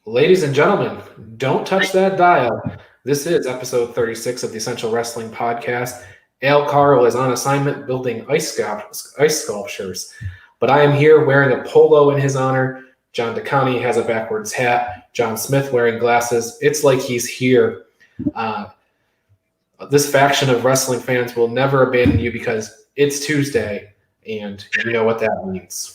Ladies and gentlemen, don't touch that dial. This is episode 36 of the Essential Wrestling Podcast. Karl is on assignment building ice sculptures, but I am here wearing a polo in his honor. John DeConi has a backwards hat. John Smith wearing glasses. It's like he's here. This faction of wrestling fans will never abandon you because it's Tuesday, and you know what that means.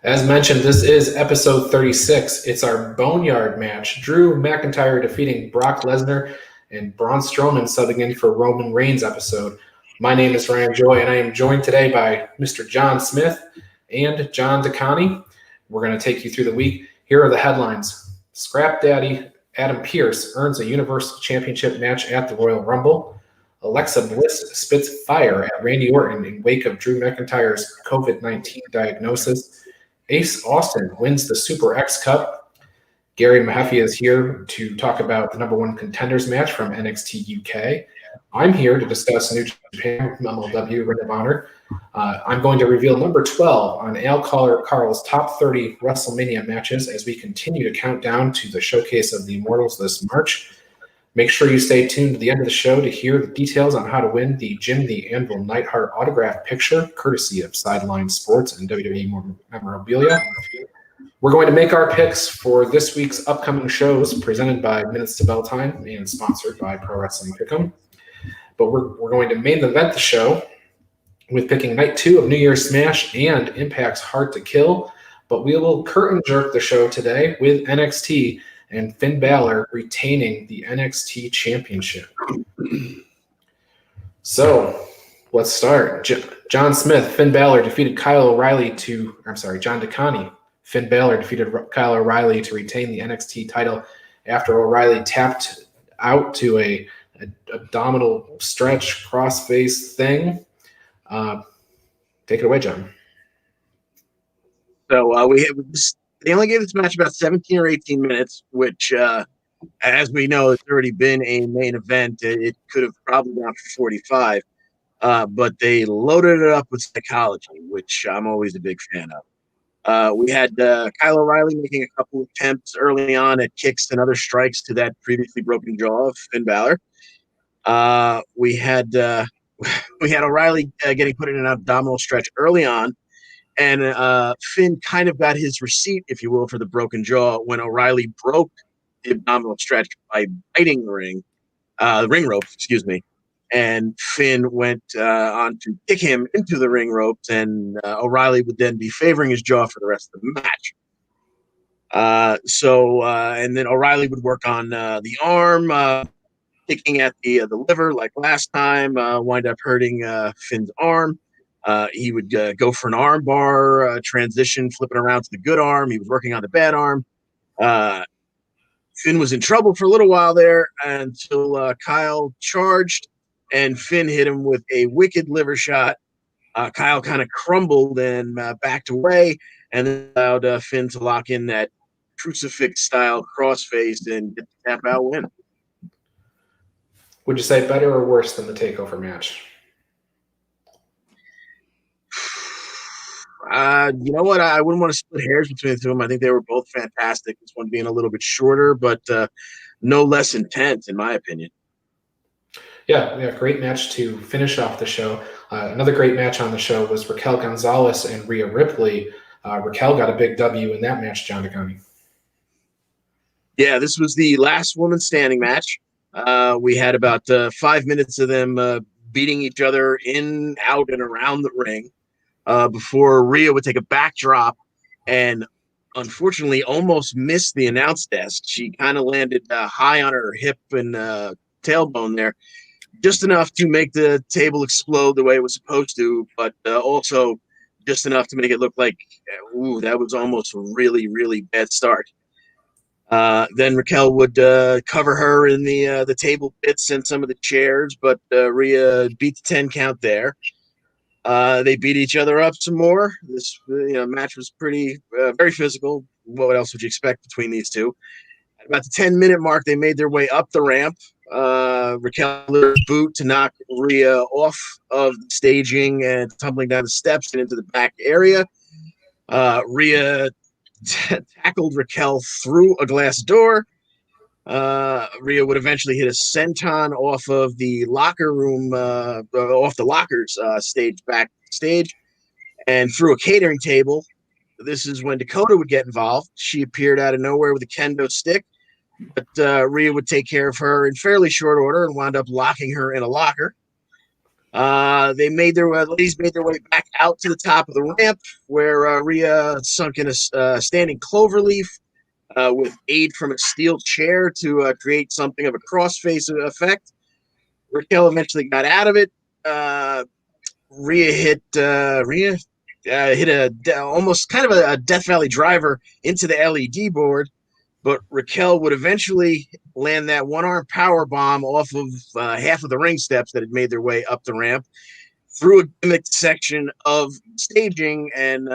As mentioned, this is episode 36. It's our Boneyard match. Drew McIntyre defeating Brock Lesnar and Braun Strowman subbing in for Roman Reigns episode. My name is Ryan Joy, and I am joined today by Mr. John Smith and John DeConi. We're going to take you through the week. Here are the headlines. Scrap Daddy Adam Pearce earns a Universal Championship match at the Royal Rumble. Alexa Bliss spits fire at Randy Orton in wake of Drew McIntyre's COVID-19 diagnosis. Ace Austin wins the Super X Cup. Gary Mehaffy is here to talk about the number one contenders match from NXT UK. I'm here to discuss New Japan MLW Ring of Honor. I'm going to reveal number 12 on Karl's top 30 WrestleMania matches as we continue to count down to the Showcase of the Immortals this March. Make sure you stay tuned to the end of the show to hear the details on how to win the Jim the Anvil Neidhart autograph picture, courtesy of Sideline Sports and WWE Memorabilia. We're going to make our picks for this week's upcoming shows, presented by Minutes to Bell Time and sponsored by Pro Wrestling Pick'em. But we're going to main event the show with picking Night 2 of New Year's Smash and Impact's Hard to Kill. But we will curtain jerk the show today with NXT and Finn Balor retaining the NXT Championship. So, let's start. John Smith, Finn Balor defeated John DeConi. Finn Balor defeated Kyle O'Reilly to retain the NXT title after O'Reilly tapped out to a abdominal stretch crossface thing. Take it away, John. So they only gave this match about 17 or 18 minutes, which, as we know, it's already been a main event. It could have probably gone for 45, but they loaded it up with psychology, which I'm always a big fan of. We had Kyle O'Reilly making a couple of attempts early on at kicks and other strikes to that previously broken jaw of Finn Balor. We had O'Reilly getting put in an abdominal stretch early on. And Finn kind of got his receipt, if you will, for the broken jaw when O'Reilly broke the abdominal stretch by biting the ring rope, and Finn went on to kick him into the ring ropes, and O'Reilly would then be favoring his jaw for the rest of the match. And then O'Reilly would work on the arm, kicking at the liver like last time, wind up hurting Finn's arm. He would go for an arm bar, transition, flipping around to the good arm. He was working on the bad arm. Finn was in trouble for a little while there until Kyle charged, and Finn hit him with a wicked liver shot. Kyle kind of crumbled and backed away, and then allowed Finn to lock in that crucifix-style crossface and get the tap-out win. Would you say better or worse than the TakeOver match? You know what? I wouldn't want to split hairs between the two of them. I think they were both fantastic. This one being a little bit shorter, but no less intense, in my opinion. Yeah, great match to finish off the show. Another great match on the show was Raquel Gonzalez and Rhea Ripley. Raquel got a big W in that match, John DeConi. Yeah, this was the last woman standing match. We had about 5 minutes of them beating each other in, out, and around the ring. Before Rhea would take a backdrop and unfortunately almost missed the announce desk. She kind of landed high on her hip and tailbone there, just enough to make the table explode the way it was supposed to, but also just enough to make it look like, that was almost a really, really bad start. Then Raquel would cover her in the table pits and some of the chairs, but Rhea beat the 10 count there. They beat each other up some more. This match was pretty very physical. What else would you expect between these two? At about the 10-minute mark, they made their way up the ramp. Raquel boot to knock Rhea off of the staging and tumbling down the steps and into the back area. Rhea tackled Raquel through a glass door. Rhea would eventually hit a senton off of the locker room, off the lockers backstage, and through a catering table. This is when Dakota would get involved. She appeared out of nowhere with a kendo stick, but Rhea would take care of her in fairly short order and wound up locking her in a locker. Ladies made their way back out to the top of the ramp, where Rhea sunk in a standing cloverleaf with aid from a steel chair to create something of a crossface effect. Raquel eventually got out of it. Rhea hit almost kind of a Death Valley driver into the LED board, but Raquel would eventually land that one-arm power bomb off of half of the ring steps that had made their way up the ramp through a gimmicked section of staging and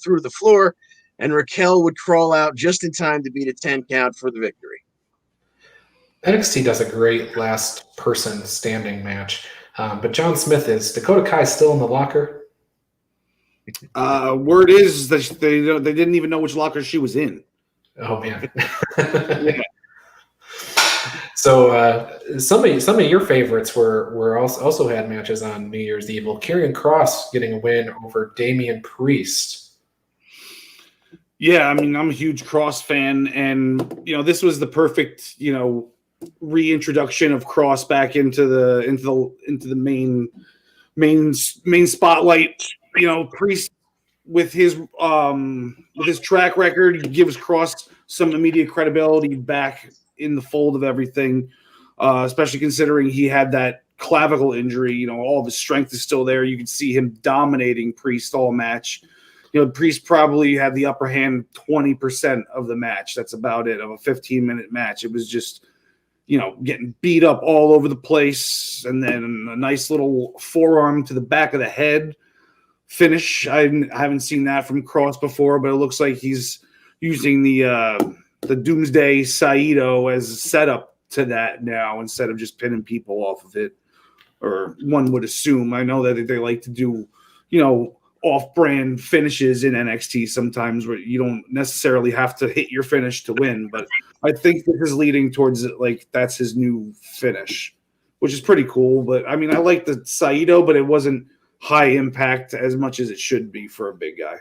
through the floor, and Raquel would crawl out just in time to beat a 10 count for the victory. NXT does a great last person standing match, but John Smith, is Dakota Kai still in the locker? Word is that they didn't even know which locker she was in. Oh man. Yeah. So some of your favorites were also had matches on New Year's Eve. Well, Karrion Kross getting a win over Damian Priest. Yeah, I mean, I'm a huge Kross fan, and this was the perfect reintroduction of Kross back into the main spotlight. Priest with his track record gives Kross some immediate credibility back in the fold of everything, especially considering he had that clavicle injury. All of his strength is still there. You can see him dominating Priest all match. Priest probably had the upper hand 20% of the match. That's about it, of a 15-minute match. It was just, getting beat up all over the place, and then a nice little forearm to the back of the head finish. I haven't seen that from Kross before, but it looks like he's using the Doomsday Saito as a setup to that now instead of just pinning people off of it, or one would assume. I know that they like to do, off-brand finishes in NXT sometimes where you don't necessarily have to hit your finish to win, but I think this is leading towards it, like that's his new finish, which is pretty cool. But I mean, I like the Saito, but it wasn't high impact as much as it should be for a big guy.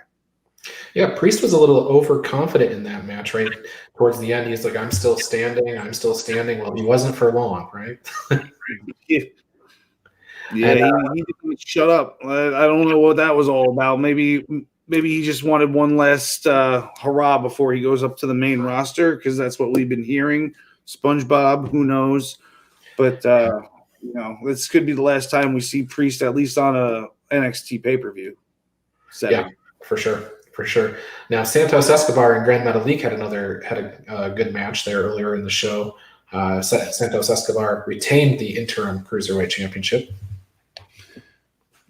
Yeah, Priest was a little overconfident in that match, right? Towards the end, he's like, I'm still standing. Well, he wasn't for long, right? Yeah. Yeah, he didn't shut up. I don't know what that was all about. Maybe he just wanted one last hurrah before he goes up to the main roster, because that's what we've been hearing. SpongeBob, who knows? But this could be the last time we see Priest, at least on a NXT pay-per-view setting. Yeah, for sure. Now, Santos Escobar and Grand Metalik had a good match there earlier in the show. Santos Escobar retained the interim Cruiserweight Championship.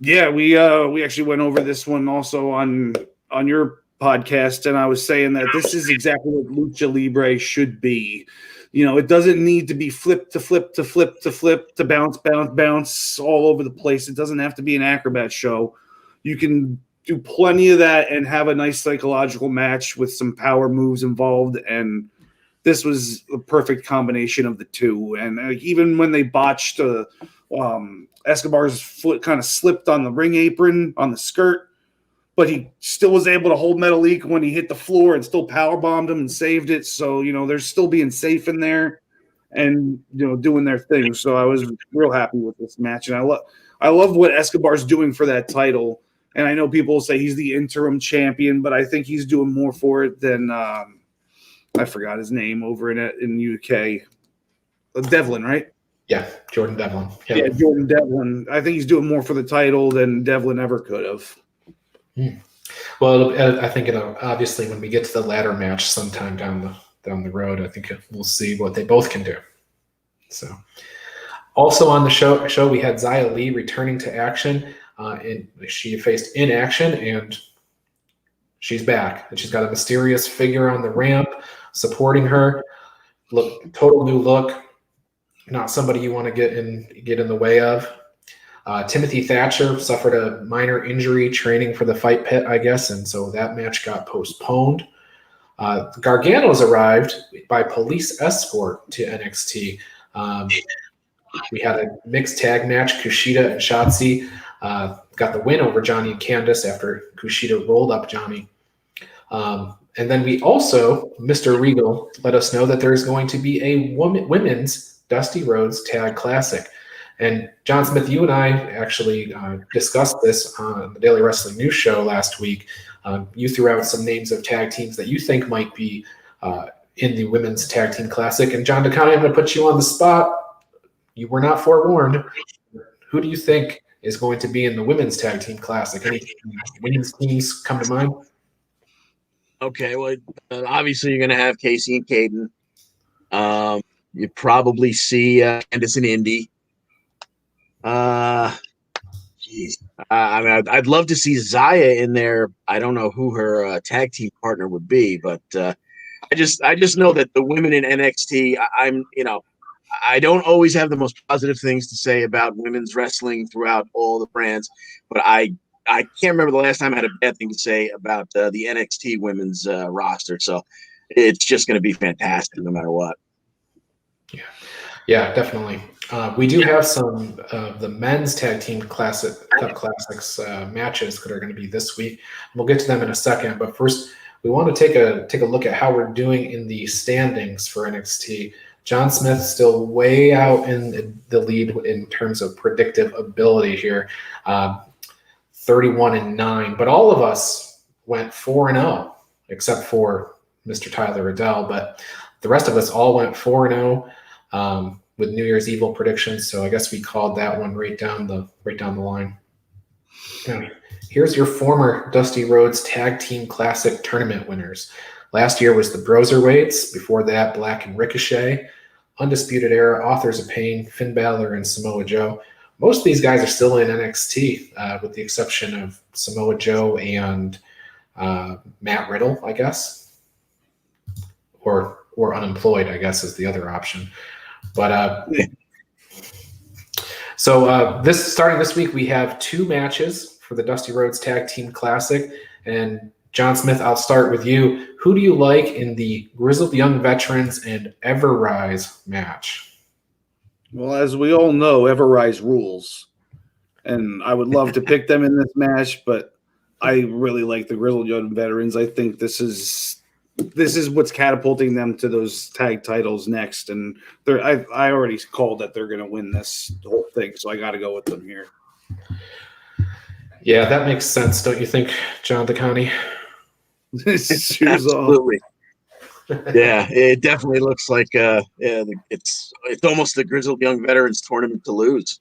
Yeah, we actually went over this one also on your podcast, and I was saying that this is exactly what Lucha Libre should be. It doesn't need to be flip to bounce all over the place. It doesn't have to be an acrobat show. You can do plenty of that and have a nice psychological match with some power moves involved, and this was the perfect combination of the two. And even when they botched Escobar's foot kind of slipped on the ring apron, on the skirt, but he still was able to hold Metalik when he hit the floor and still powerbombed him and saved it. So, they're still being safe in there and, doing their thing. So I was real happy with this match. And I love what Escobar's doing for that title. And I know people will say he's the interim champion, but I think he's doing more for it than I forgot his name over in UK. Devlin, right? Yeah, Jordan Devlin. Yeah, Jordan Devlin. I think he's doing more for the title than Devlin ever could have. Well, I think obviously when we get to the ladder match sometime down down the road. I think we'll see what they both can do. So, also on the show we had Xia Li returning to action. She faced inaction, and she's back. And she's got a mysterious figure on the ramp supporting her. Total new look. Not somebody you want to get in the way of. Timothy Thatcher suffered a minor injury training for the fight pit, I guess, and so that match got postponed. Gargano's arrived by police escort to NXT. We had a mixed tag match. Kushida and Shotzi got the win over Johnny and Candice after Kushida rolled up Johnny. And then we also, Mr. Regal let us know that there's going to be a women's Dusty Rhodes Tag Classic. And John Smith, you and I actually discussed this on the Daily Wrestling News Show last week. You threw out some names of tag teams that you think might be in the Women's Tag Team Classic. And John DeConnie, I'm going to put you on the spot. You were not forewarned. Who do you think is going to be in the Women's Tag Team Classic? Any women's teams come to mind? Okay, well, obviously you're going to have Casey and Caden. You probably see Candice and Indy. I mean, I'd love to see Xia in there. I don't know who her tag team partner would be, but I just know that the women in NXT. I don't always have the most positive things to say about women's wrestling throughout all the brands, but I can't remember the last time I had a bad thing to say about the NXT women's roster. So it's just going to be fantastic no matter what. Yeah, definitely. We do have some of the men's tag team classics matches that are going to be this week. We'll get to them in a second, but first we want to take a look at how we're doing in the standings for NXT. John Smith still way out in the lead in terms of predictive ability here, 31-9. But all of us went 4-0, except for Mr. Tyler Adelle. But the rest of us all went 4-0. With New Year's Evil predictions, so I guess we called that one right down the line. Now, here's your former Dusty Rhodes Tag Team Classic tournament winners. Last year was the Broserweights. Before that, Black and Ricochet. Undisputed Era, Authors of Pain, Finn Balor, and Samoa Joe. Most of these guys are still in NXT, with the exception of Samoa Joe and Matt Riddle, I guess, or unemployed, I guess, is the other option. But starting this week, we have 2 matches for the Dusty Rhodes Tag Team Classic. And John Smith, I'll start with you. Who do you like in the Grizzled Young Veterans and Everrise match? Well, as we all know, Everrise rules. And I would love to pick them in this match, but I really like the Grizzled Young Veterans. I think this is what's catapulting them to those tag titles next. And I already called that they're going to win this whole thing, so I got to go with them here. Yeah, that makes sense, don't you think, John DeConnie? Absolutely. Yeah, it definitely looks like it's almost the Grizzled Young Veterans tournament to lose.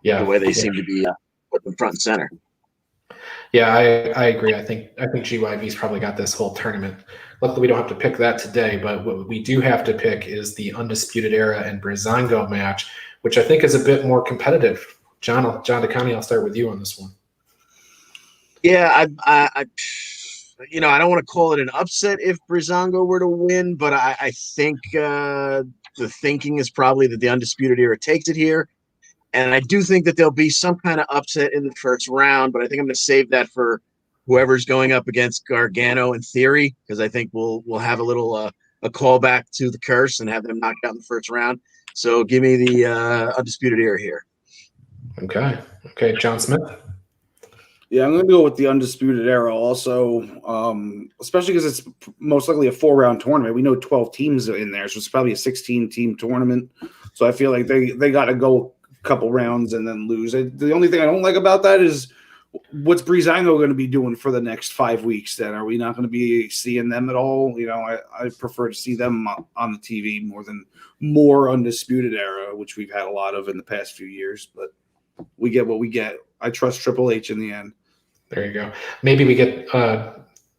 Yeah, the way they seem to be put in front and center. Yeah, I agree. I think GYV's probably got this whole tournament. Luckily, we don't have to pick that today, but what we do have to pick is the Undisputed Era and Breezango match, which I think is a bit more competitive. John DeConnie, I'll start with you on this one. Yeah, I don't want to call it an upset if Breezango were to win, but I think the thinking is probably that the Undisputed Era takes it here. And I do think that there'll be some kind of upset in the first round, but I think I'm going to save that for whoever's going up against Gargano in theory, because I think we'll have a little a callback to the curse and have them knocked out in the first round. So give me the Undisputed Era here. Okay, John Smith. Yeah, I'm going to go with the Undisputed Era also, especially because it's most likely a 4-round tournament. We know 12 teams are in there, so it's probably a 16-team tournament. So I feel like they got to go couple rounds and then lose. The only thing I don't like about that is what's Breezango going to be doing for the next 5 weeks then? Are we not going to be seeing them at all? I prefer to see them on the TV more Undisputed Era, which we've had a lot of in the past few years, but we get what we get. I trust Triple H in the end. There you go. Maybe we get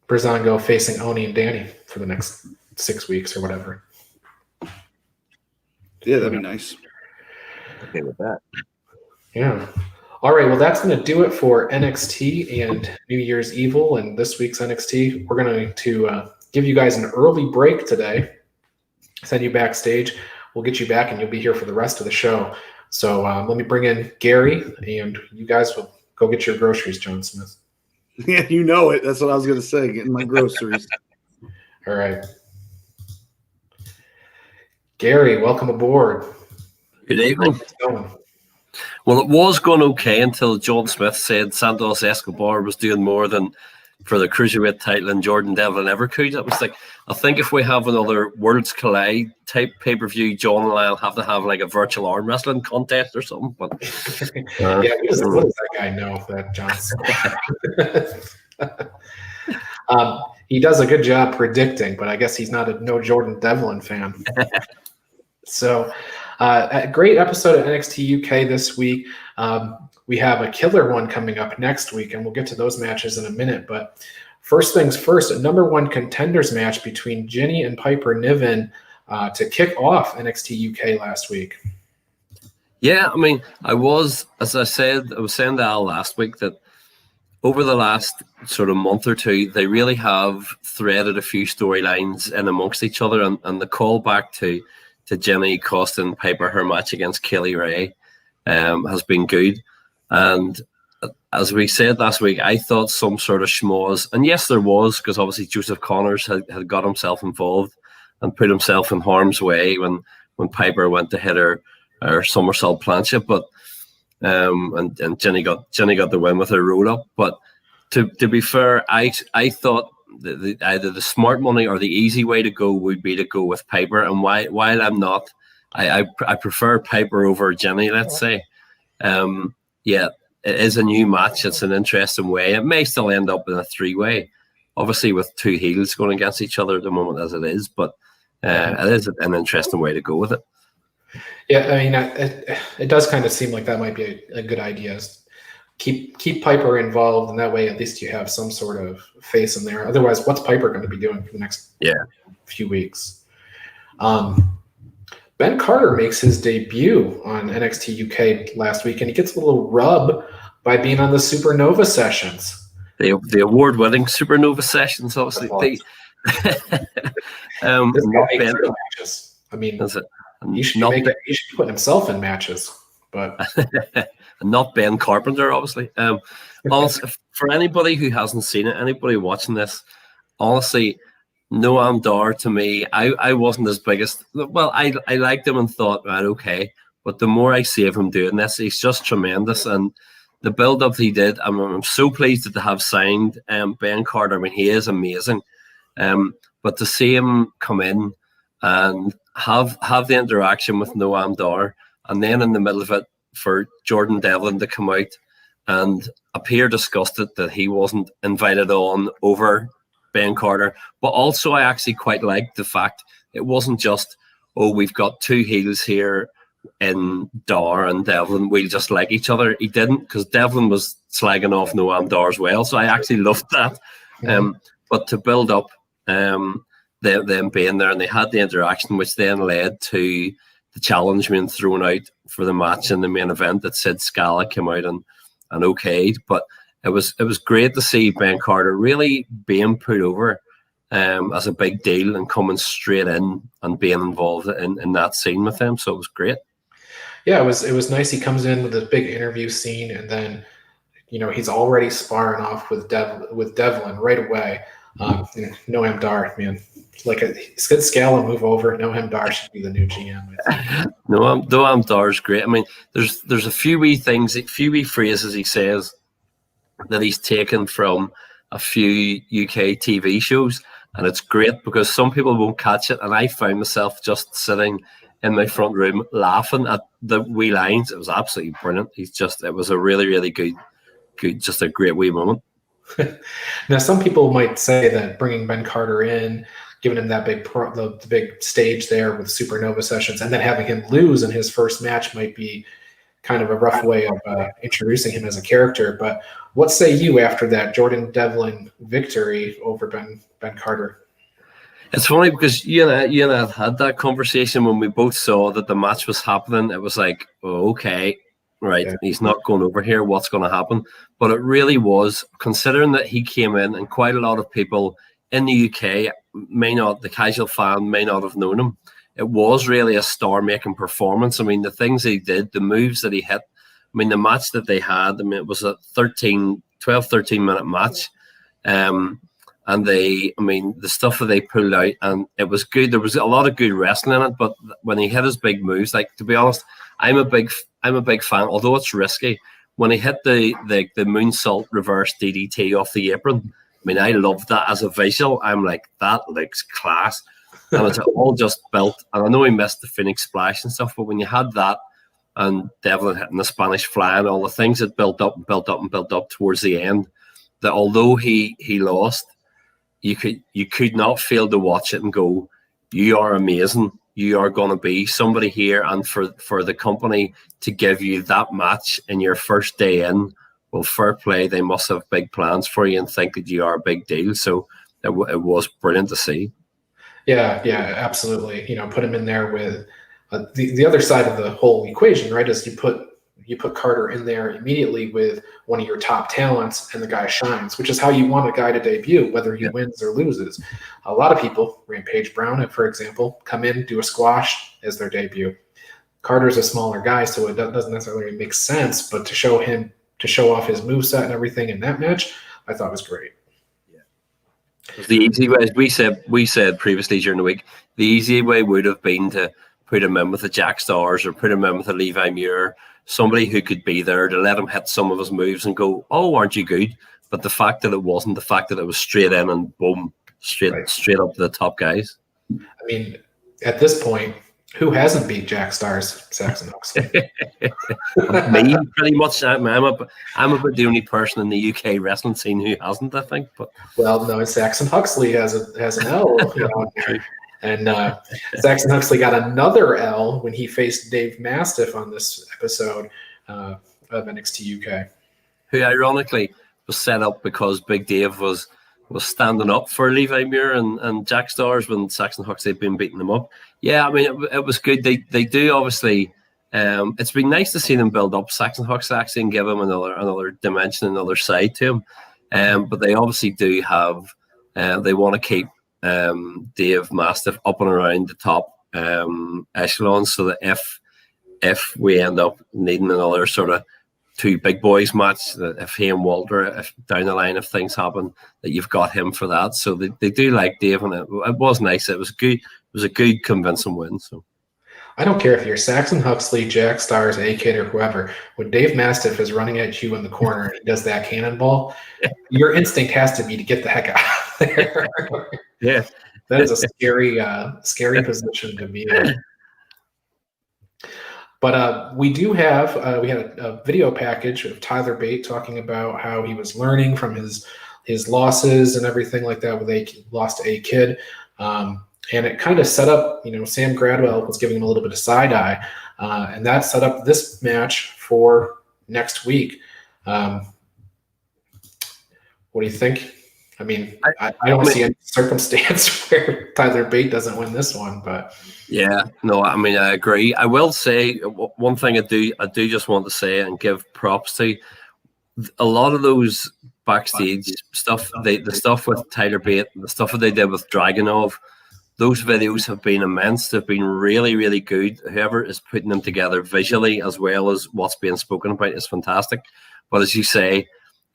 Breezango facing Oni and Danny for the next 6 weeks or whatever. Yeah, that'd be nice. Okay with that. Yeah. All right. Well, that's going to do it for NXT and New Year's Evil and this week's NXT. We're going to give you guys an early break today, send you backstage. We'll get you back and you'll be here for the rest of the show. So let me bring in Gary and you guys will go get your groceries, John Smith. Yeah, you know it. That's what I was going to say, getting my groceries. All right. Gary, welcome aboard. Good evening. How's it going? Well, it was going okay until John Smith said Santos Escobar was doing more than for the Cruiserweight title than Jordan Devlin ever could. It was like, I think if we have another Worlds Collide type pay-per-view, John and I'll have to have like a virtual arm wrestling contest or something. But Yeah, what does that guy know, that Johnson? He does a good job predicting, but I guess he's not no Jordan Devlin fan. So, a great episode of NXT UK this week. We have a killer one coming up next week, and we'll get to those matches in a minute. But first things first, a number one contenders match between Jinny and Piper Niven to kick off NXT UK last week. yeah, I mean, I was saying to Al last week that over the last sort of month or two, they really have threaded a few storylines in amongst each other, and the callback to Jinny costing Piper her match against Kaylee Ray has been good. And as we said last week, I thought some sort of schmoz, and yes, there was, because obviously Joseph Connors had got himself involved and put himself in harm's way when Piper went to hit her somersault plancha, but and Jinny got the win with her roll up. But to be fair, I thought either the smart money or the easy way to go would be to go with Piper. And while I'm not, I prefer Piper over Jinny, let's say. Yeah, it is a new match. It's an interesting way. It may still end up in a three-way, obviously with two heels going against each other at the moment as it is, but it is an interesting way to go with it. Yeah, I mean, it does kind of seem like that might be a good idea. Keep Piper involved, and that way at least you have some sort of face in there. Otherwise, what's Piper going to be doing for the next few weeks? Ben Carter makes his debut on NXT UK last week, and he gets a little rub by being on the Supernova sessions. The award-winning Supernova sessions, obviously. Matches. I mean, he should be putting himself in matches, but not Ben Carpenter, obviously. Also, for anybody who hasn't seen it, anybody watching this, honestly, Noam Dar to me, I wasn't as biggest. Well, I liked him and thought, right, okay, but the more I see of him doing this, he's just tremendous. And the build-up he did, I'm so pleased to have signed Ben Carter. I mean, he is amazing. But to see him come in and have the interaction with Noam Dar, and then in the middle of it for Jordan Devlin to come out and appear disgusted that he wasn't invited on over Ben Carter. But also I actually quite liked the fact it wasn't just, oh, we've got two heels here in Dar and Devlin, we'll just like each other. He didn't, because Devlin was slagging off Noam Dar as well, so I actually loved that. But to build up them being there, and they had the interaction which then led to the challenge being thrown out for the match in the main event that Sid Scala came out and okayed. But it was great to see Ben Carter really being put over as a big deal and coming straight in and being involved in that scene with them. So it was great. Yeah, it was nice. He comes in with a big interview scene, and then he's already sparring off with Devlin right away. Noam Dar, man, like Sid Scala move over. Noam Dar should be the new GM. Noam Dar's great. I mean, there's a few wee things, a few wee phrases he says that he's taken from a few UK TV shows, and it's great because some people won't catch it, and I found myself just sitting in my front room laughing at the wee lines. It was absolutely brilliant. It was a really, really good, just a great wee moment. Now, some people might say that bringing Ben Carter in, giving him that the big stage there with Supernova sessions, and then having him lose in his first match might be kind of a rough way of introducing him as a character. But what say you after that Jordan Devlin victory over Ben Carter? It's funny because you and I had that conversation when we both saw that the match was happening. It was like, oh, okay, right, Yeah. he's not going over here. What's going to happen? But it really was, considering that he came in and quite a lot of people in the UK the casual fan may not have known him. It was really a star-making performance. I mean, the things he did, the moves that he hit. I mean, the match that they had, I mean, it was a 13-minute match. And the stuff that they pulled out, and it was good. There was a lot of good wrestling in it, but when he hit his big moves, like, to be honest, I'm a big fan. Although it's risky, when he hit the moonsault reverse DDT off the apron, I mean, I love that as a visual. I'm like, that looks class, and it's all just built. And I know he missed the Phoenix Splash and stuff, but when you had that and Devlin hitting the Spanish Fly and all the things that built up and built up and built up towards the end, that although he lost, you could not fail to watch it and go, you are amazing. You are going to be somebody here, and for the company to give you that match in your first day in, well, fair play. They must have big plans for you and think that you are a big deal. So it was brilliant to see. Yeah, absolutely. Put him in there with the other side of the whole equation, right? Is you put Carter in there immediately with one of your top talents, and the guy shines, which is how you want a guy to debut, whether he wins or loses. A lot of people, Rampage Brown, for example, come in, do a squash as their debut. Carter's a smaller guy, so it doesn't necessarily make sense, but to show off his moveset and everything in that match, I thought was great. The easy way, as we said previously during the week, the easy way would have been to put him in with a Jack Stars or put him in with a Levi Muir, somebody who could be there to let him hit some of his moves and go, oh, aren't you good? But the fact that it wasn't, the fact that it was straight in and boom, straight up to the top guys. I mean, at this point, who hasn't beat Jack Stars? Saxon Huxley. Me, pretty much. I'm about the only person in the UK wrestling scene who hasn't, I think. But well, no, Saxon Huxley has an L. And Saxon Huxley got another L when he faced Dave Mastiff on this episode of NXT UK. Who ironically was set up because Big Dave was standing up for Levi Muir and Jack Stars when Saxon Huxley had been beating them up. Yeah, I mean, it was good. They do obviously. It's been nice to see them build up Saxon Huxley actually and give him another dimension, another side to him. But they obviously do have. They want to keep Dave Mastiff up and around the top echelon, so that if we end up needing another sort of two big boys match, that if he and Walter, if down the line if things happen, that you've got him for that. So they do like Dave, and it was nice. It was good. It was a good convincing win. So I don't care if you're Saxon Huxley, Jack Stars, A-Kid, or whoever. When Dave Mastiff is running at you in the corner and he does that cannonball, your instinct has to be to get the heck out of there. Yeah, that is a scary position to be in. But we do have we had a video package of Tyler Bate talking about how he was learning from his losses and everything like that. When they lost A-Kid, and it kind of set up. Sam Gradwell was giving him a little bit of side eye, and that set up this match for next week. What do you think? I mean, I don't see any circumstance where Tyler Bate doesn't win this one, but yeah, no, I mean, I agree. I will say one thing I do just want to say and give props to a lot of those backstage stuff, the stuff with Tyler Bate, the stuff that they did with Dragunov, those videos have been immense. They've been really, really good. Whoever is putting them together visually as well as what's being spoken about is fantastic. But as you say,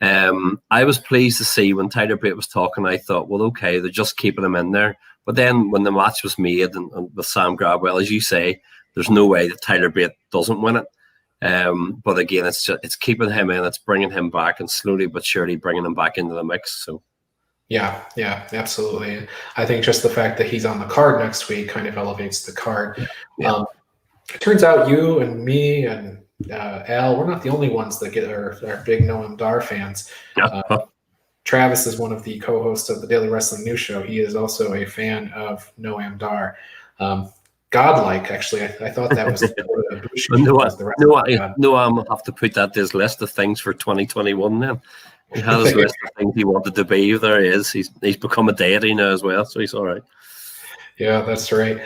I was pleased to see when Tyler Bate was talking, I thought, well, okay, they're just keeping him in there. But then when the match was made and with Sam Gradwell, as you say, there's no way that Tyler Bate doesn't win it. But again, it's keeping him in, it's bringing him back, and slowly but surely bringing him back into the mix. So yeah, absolutely. I think just the fact that he's on the card next week kind of elevates the card. Yeah. It turns out you and me and Al, we're not the only ones that are big Noam Dar fans. Travis is one of the co-hosts of the Daily Wrestling News Show. He is also a fan of Noam Dar. Godlike, actually. I thought that was No, I'm gonna have to put that to his list of things for 2021 then. He had his list of things he wanted to be. There he is. He's become a deity now as well, so he's all right. Yeah, that's right.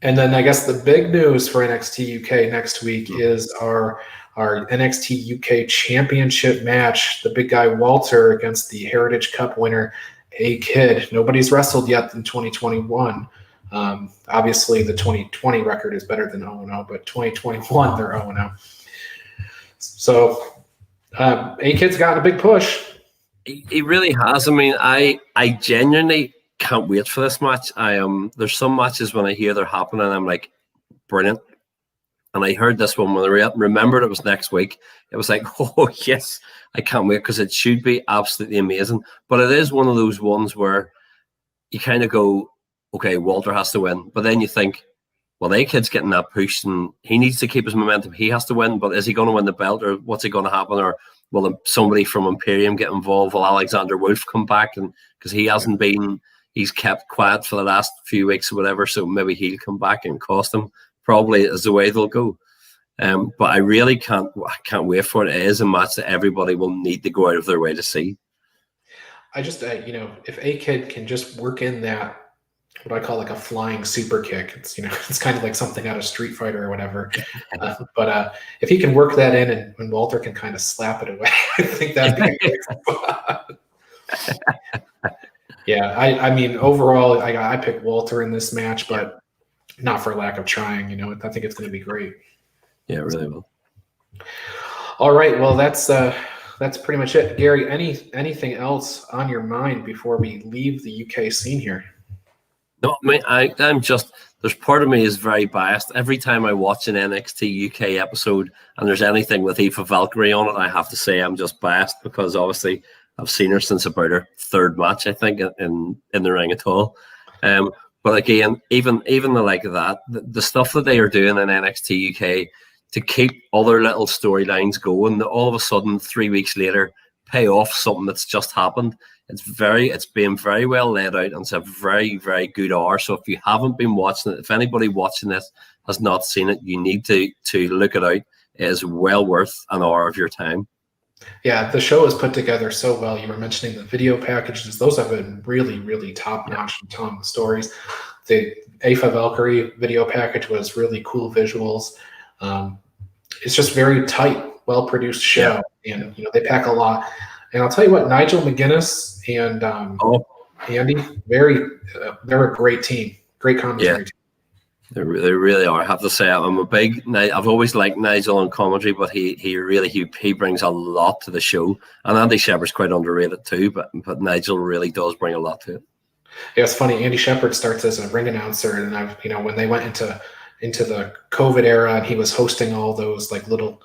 And then I guess the big news for NXT UK next week is our NXT UK Championship match. The big guy Walter against the Heritage Cup winner A-Kid. Nobody's wrestled yet in 2021. Obviously, the 2020 record is better than 0-0, but 2021 they're 0-0. So A-Kid's gotten a big push. He really has. I mean, I genuinely can't wait for this match. There's some matches when I hear they're happening, I'm like, brilliant. And I heard this one when I remembered it was next week. It was like, oh yes, I can't wait because it should be absolutely amazing. But it is one of those ones where you kind of go, okay, Walter has to win. But then you think, well, A-Kid's getting that push and he needs to keep his momentum. He has to win, but is he going to win the belt or what's it going to happen? Or will somebody from Imperium get involved? Will Alexander Wolf come back? And because he hasn't been, he's kept quiet for the last few weeks or whatever, so maybe he'll come back and cost him. Probably is the way they'll go. But I really can't wait for it. It is a match that everybody will need to go out of their way to see. I just, if A-Kid can just work in that, what I call like a flying super kick. It's, it's kind of like something out of Street Fighter or whatever. But if he can work that in and Walter can kind of slap it away, I think that'd be a great spot. Yeah, I mean, overall, I picked Walter in this match, but not for lack of trying. I think it's going to be great. Yeah, it really will. All right, well, that's pretty much it. Gary, anything else on your mind before we leave the UK scene here? No, I'm just, there's part of me is very biased. Every time I watch an NXT UK episode and there's anything with Aoife Valkyrie on it, I have to say I'm just biased because obviously I've seen her since about her third match, I think, in the ring at all. But again, even the like of that, the stuff that they are doing in NXT UK to keep other little storylines going, all of a sudden 3 weeks later pay off something that's just happened. It's being very well laid out, and it's a very, very good hour. So if you haven't been watching it, if anybody watching this has not seen it, you need to look it out. It is well worth an hour of your time. Yeah, the show is put together so well. You were mentioning the video packages; those have been really, really top notch in telling the stories. The Aoife Valkyrie video package was really cool visuals. It's just very tight, well produced show, and they pack a lot. And I'll tell you what, Nigel McGuinness and Andy, they're a great team, great commentary team. They really are. I have to say, I've always liked Nigel on commentary, but he brings a lot to the show. And Andy Shepherd's quite underrated too, but Nigel really does bring a lot to it. Yeah, it's funny. Andy Shepherd starts as a ring announcer, and when they went into the COVID era, and he was hosting all those like little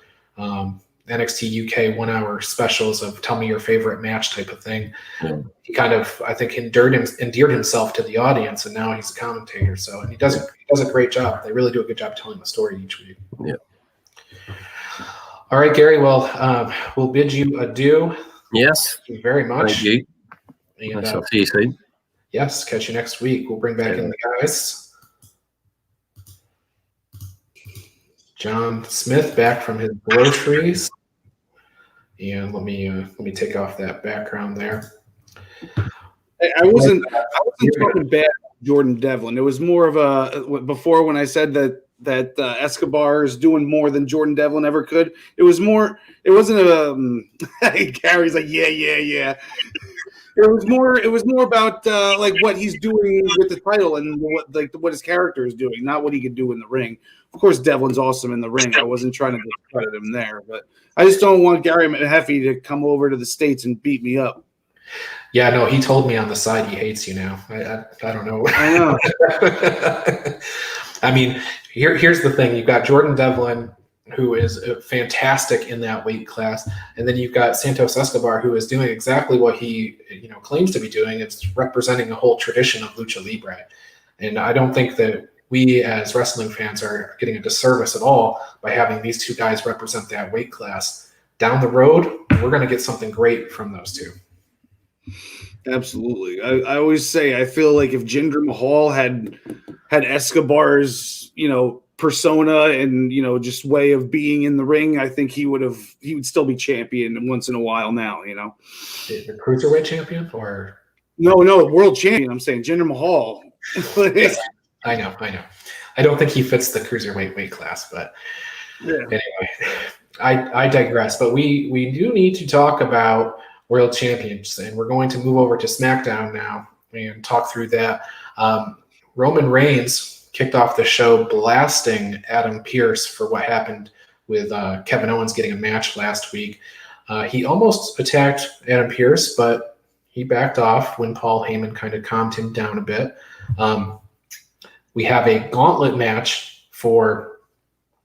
NXT UK 1 hour specials of tell me your favorite match type of thing. Yeah. He kind of, I think, endeared himself to the audience, and now he's a commentator. So, and he does a great job. They really do a good job telling the story each week. Yeah. All right, Gary. Well, we'll bid you adieu. Yes. Thank you very much. Thank you. And I'll see you soon. Yes. Catch you next week. We'll bring back in the guys. John Smith back from his groceries, and let me take off that background there. I wasn't talking bad Jordan Devlin. It was more of a before when I said that Escobar is doing more than Jordan Devlin ever could. It wasn't Gary's like yeah. It was more about like what he's doing with the title and what his character is doing, not what he could do in the ring. Of course, Devlin's awesome in the ring. I wasn't trying to discredit him there, but I just don't want Gary Mehaffy to come over to the States and beat me up. Yeah, no, he told me on the side he hates you now. I don't know. I know. I mean, here's the thing. You've got Jordan Devlin, who is fantastic in that weight class, and then you've got Santos Escobar, who is doing exactly what he claims to be doing. It's representing a whole tradition of lucha libre, and I don't think that we as wrestling fans are getting a disservice at all by having these two guys represent that weight class. Down the road, we're going to get something great from those two. Absolutely. I always say I feel like if Jinder Mahal had Escobar's persona and just way of being in the ring, I think he would still be champion once in a while now. The cruiserweight champion or no world champion. I'm saying Jinder Mahal. I know. I don't think he fits the cruiserweight weight class, but anyway, I digress. But we do need to talk about world champions, and we're going to move over to SmackDown now and talk through that. Roman Reigns kicked off the show blasting Adam Pearce for what happened with Kevin Owens getting a match last week. He almost attacked Adam Pearce, but he backed off when Paul Heyman kind of calmed him down a bit. We have a gauntlet match for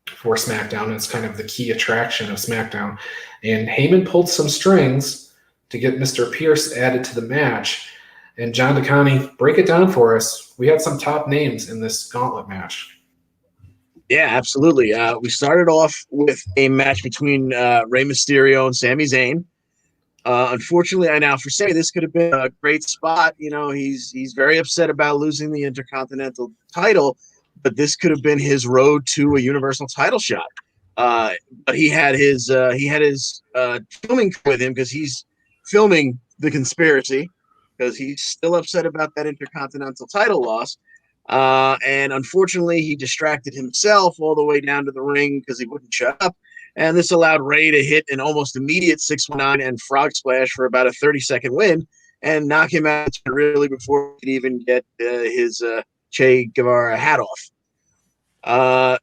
SmackDown. It's kind of the key attraction of SmackDown. And Heyman pulled some strings to get Mr. Pearce added to the match. And John DeConnie, break it down for us. We had some top names in this gauntlet match. Yeah, absolutely. We started off with a match between Rey Mysterio and Sami Zayn. Unfortunately, I now foresee this could have been a great spot. You know, he's very upset about losing the Intercontinental title, but this could have been his road to a Universal title shot. But he had his filming with him because he's filming the conspiracy because he's still upset about that Intercontinental title loss. And unfortunately, he distracted himself all the way down to the ring because he wouldn't shut up. And this allowed Ray to hit an almost immediate 619 and frog splash for about a 30-second win and knock him out really before he could even get his Che Guevara hat off.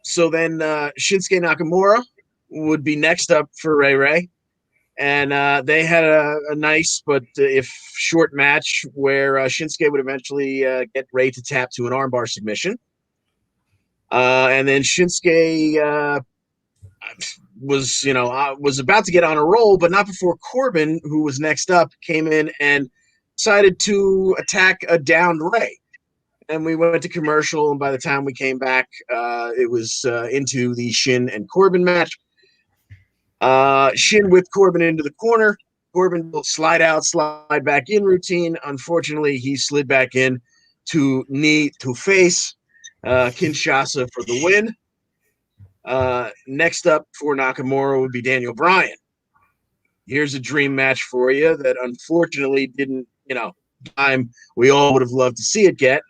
So then Shinsuke Nakamura would be next up for Ray. And they had a nice but if short match where Shinsuke would eventually get Ray to tap to an armbar submission. And then Shinsuke was about to get on a roll, but not before Corbin, who was next up, came in and decided to attack a downed Ray. And we went to commercial, and by the time we came back, it was into the Shin and Corbin match. Shin whipped Corbin into the corner. Corbin will slide out, slide back in routine. Unfortunately, he slid back in to knee to face. Kinshasa for the win. Next up for Nakamura would be Daniel Bryan. Here's a dream match for you that unfortunately didn't, time we all would have loved to see it get.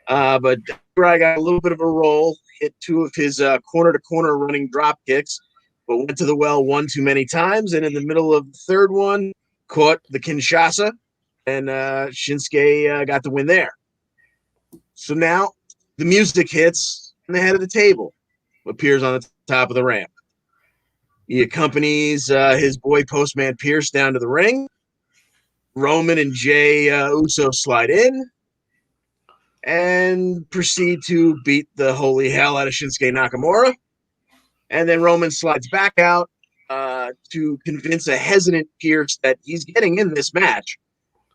But Bryan got a little bit of a roll, hit two of his corner-to-corner running drop kicks, but went to the well one too many times, and in the middle of the third one, caught the Kinshasa, and Shinsuke got the win there. So now the music hits, and the head of the table appears on the top of the ramp. He accompanies his boy Postman Pierce down to the ring. Roman and Jay Uso slide in and proceed to beat the holy hell out of Shinsuke Nakamura. And then Roman slides back out to convince a hesitant Pierce that he's getting in this match.